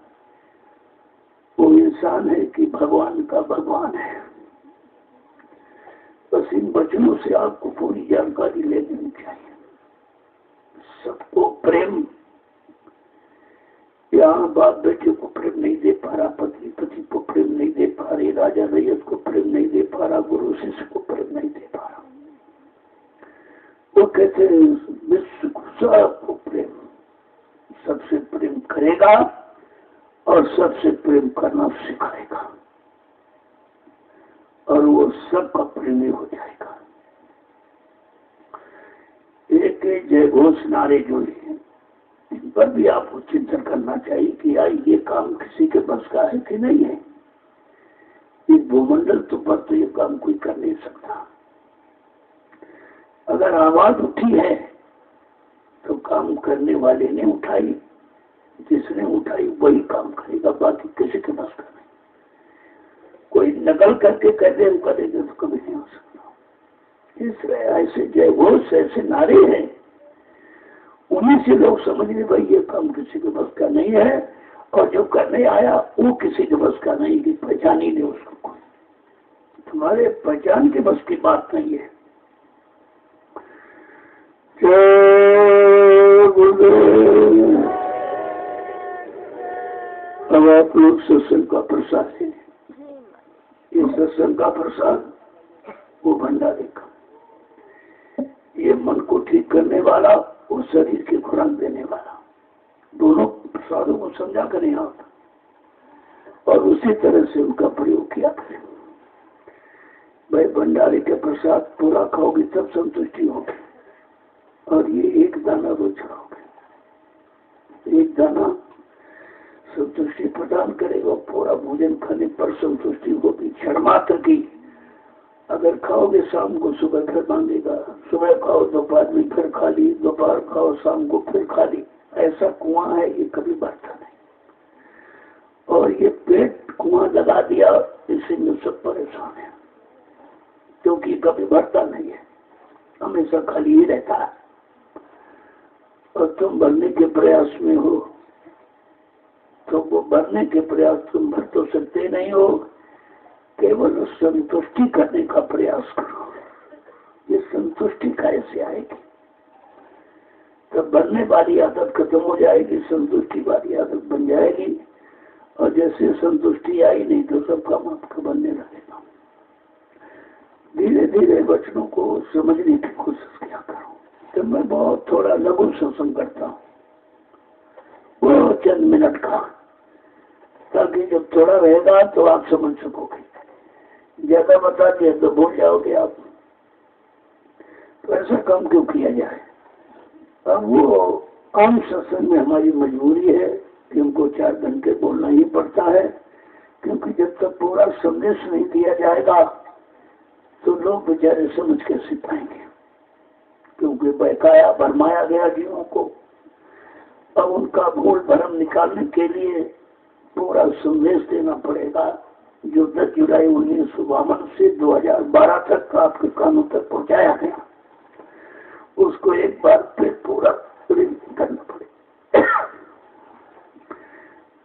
वो इंसान है कि भगवान का भगवान है। बस इन वचनों से आपको पूरी जानकारी ले लेनी चाहिए। सबको प्रेम, यहाँ बाप बेटे को प्रेम नहीं दे पा रहा, पति पति को प्रेम नहीं दे पा रही, राजा रैयत को प्रेम नहीं दे पा रहा, गुरु शिष्य को प्रेम नहीं दे पा रहा। वो कहते हैं विश्व को सबको प्रेम, सबसे प्रेम करेगा और सबसे प्रेम करना सिखाएगा और वो सबका प्रेमी हो जाएगा। एक जय घोष नारे जो है, इन पर भी आपको चिंतन करना चाहिए कि यार ये काम किसी के बस का है कि नहीं है। इस भूमंडल पर तो ये काम कोई कर नहीं सकता। अगर आवाज उठी है तो काम करने वाले ने उठाई, जिसने उठाई वही काम करेगा, बाकी किसी के बस का नहीं। कोई नकल करके कर दे करेगा तो कभी नहीं हो सकता। इसलिए ऐसे जय घोष, ऐसे नारे हैं, उन्हीं से लोग समझ ले भाई ये काम किसी के बस का नहीं है, और जो करने आया वो किसी के बस का नहीं, कि पहचान ही नहीं उसको कोई। तुम्हारे पहचान के बस की बात नहीं है। अब आप लोग सत्संग का प्रसाद है, ये सत्संग का प्रसाद वो भंडारे का, ये मन को ठीक करने वाला, वो शरीर की खुराक देने वाला, दोनों प्रसादों को समझा करें आप और उसी तरह से उनका प्रयोग किया करें। भाई भंडारे के प्रसाद पूरा खाओगे तब संतुष्टि होगी, और ये एक दाना रोज खाओगे, एक दाना संतुष्टि प्रदान करेगा। पूरा भोजन खाने पर संतुष्टि होगी क्षण मात्र की। अगर खाओगे शाम को सुबह फिर मांगेगा, सुबह खाओ दोपहर में फिर खा ली, दोपहर खाओ शाम को फिर खा ली। ऐसा कुआं है, ये कभी बढ़ता नहीं। और ये पेट कुआं लगा दिया, इसी में सब परेशान है, क्योंकि कभी बढ़ता नहीं है, हमेशा खाली ही रहता है। और तुम भरने के प्रयास में हो, तो वो भरने के प्रयास तुम भर तो सकते नहीं हो, केवल संतुष्टि करने का प्रयास करो। ये संतुष्टि कैसे आएगी? तब बनने वाली आदत खत्म हो जाएगी, संतुष्टि वाली आदत बन जाएगी, और जैसे संतुष्टि आई नहीं तो सब काम आपका बनने लगेगा। धीरे धीरे वचनों को समझने की कोशिश किया करो। तो मैं बहुत थोड़ा लघु सत्संग करता हूँ, वो चंद मिनट का, ताकि जब थोड़ा रहेगा तो आप समझ सकोगे। ज्यादा बता दिया तो भूल जाओगे आप। तो ऐसा काम क्यों किया जाए? अब वो आम सत्संग में हमारी मजबूरी है कि हमको 4 घंटे बोलना ही पड़ता है, क्योंकि जब तक पूरा संदेश नहीं दिया जाएगा तो लोग बेचारे समझ कैसे पाएंगे, क्योंकि बहकाया भरमाया गया जीवों को। अब उनका भूल भरम निकालने के लिए पूरा संदेश देना पड़ेगा, जो 10 जुलाई 1952 से 2012 तक आपके कानों तक पहुंचाया गया, उसको एक बार फिर पूरा करना पड़ेगा।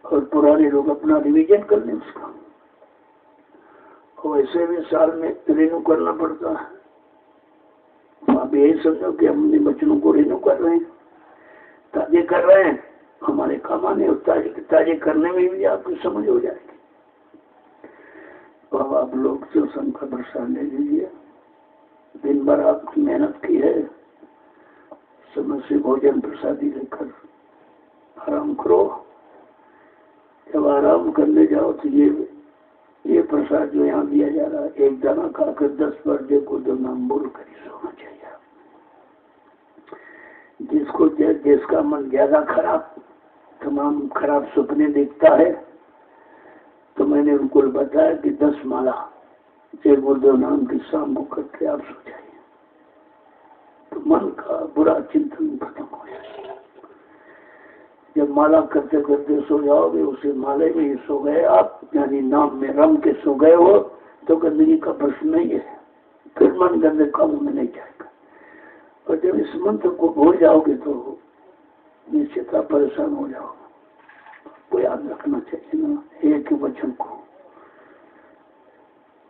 और पुराने लोग अपना रिवीजन कर लें उसका। और वैसे भी साल में रिन्यू करना पड़ता है। आप यही समझो कि हम अपने बच्चों को रिन्यू कर रहे हैं, ताजे कर रहे हैं, हमारे काम आने और ताजे करने में भी आपकी समझ हो जाएगी। तो अब आप लोग सत्संग का प्रसाद ले लीजिए। दिन भर आपकी मेहनत की है, समय से भोजन प्रसादी लेकर आराम करो। जब आराम करने जाओ तो ये प्रसाद जो यहाँ दिया जा रहा है, एक दाना खाकर 10 बार देखो तो नाम बोल कर ही सोना चाहिए। जिसका मन ज्यादा खराब, तमाम खराब सपने देखता है, तो मैंने उनको बताया कि 10 माला जय गुरुदेव नाम की शाम को करके आप सो जाइए, तो मन का बुरा चिंतन खत्म हो जाएगा। जब माला करते करते सो जाओगे, उसी माले में ही सो गए आप, यानी नाम में रम के सो गए हो, तो गंदगी का प्रश्न नहीं है, फिर मन गंदे कामों में नहीं जाएगा। और जब इस मंत्र को भूल जाओगे तो निश्चित आप परेशान हो जाओगे। तो याद रखना चाहिए ना एक वचन को।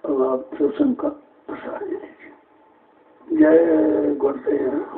अब आप सत्संग का प्रसाद ले लीजिए। जय गुरुदेव।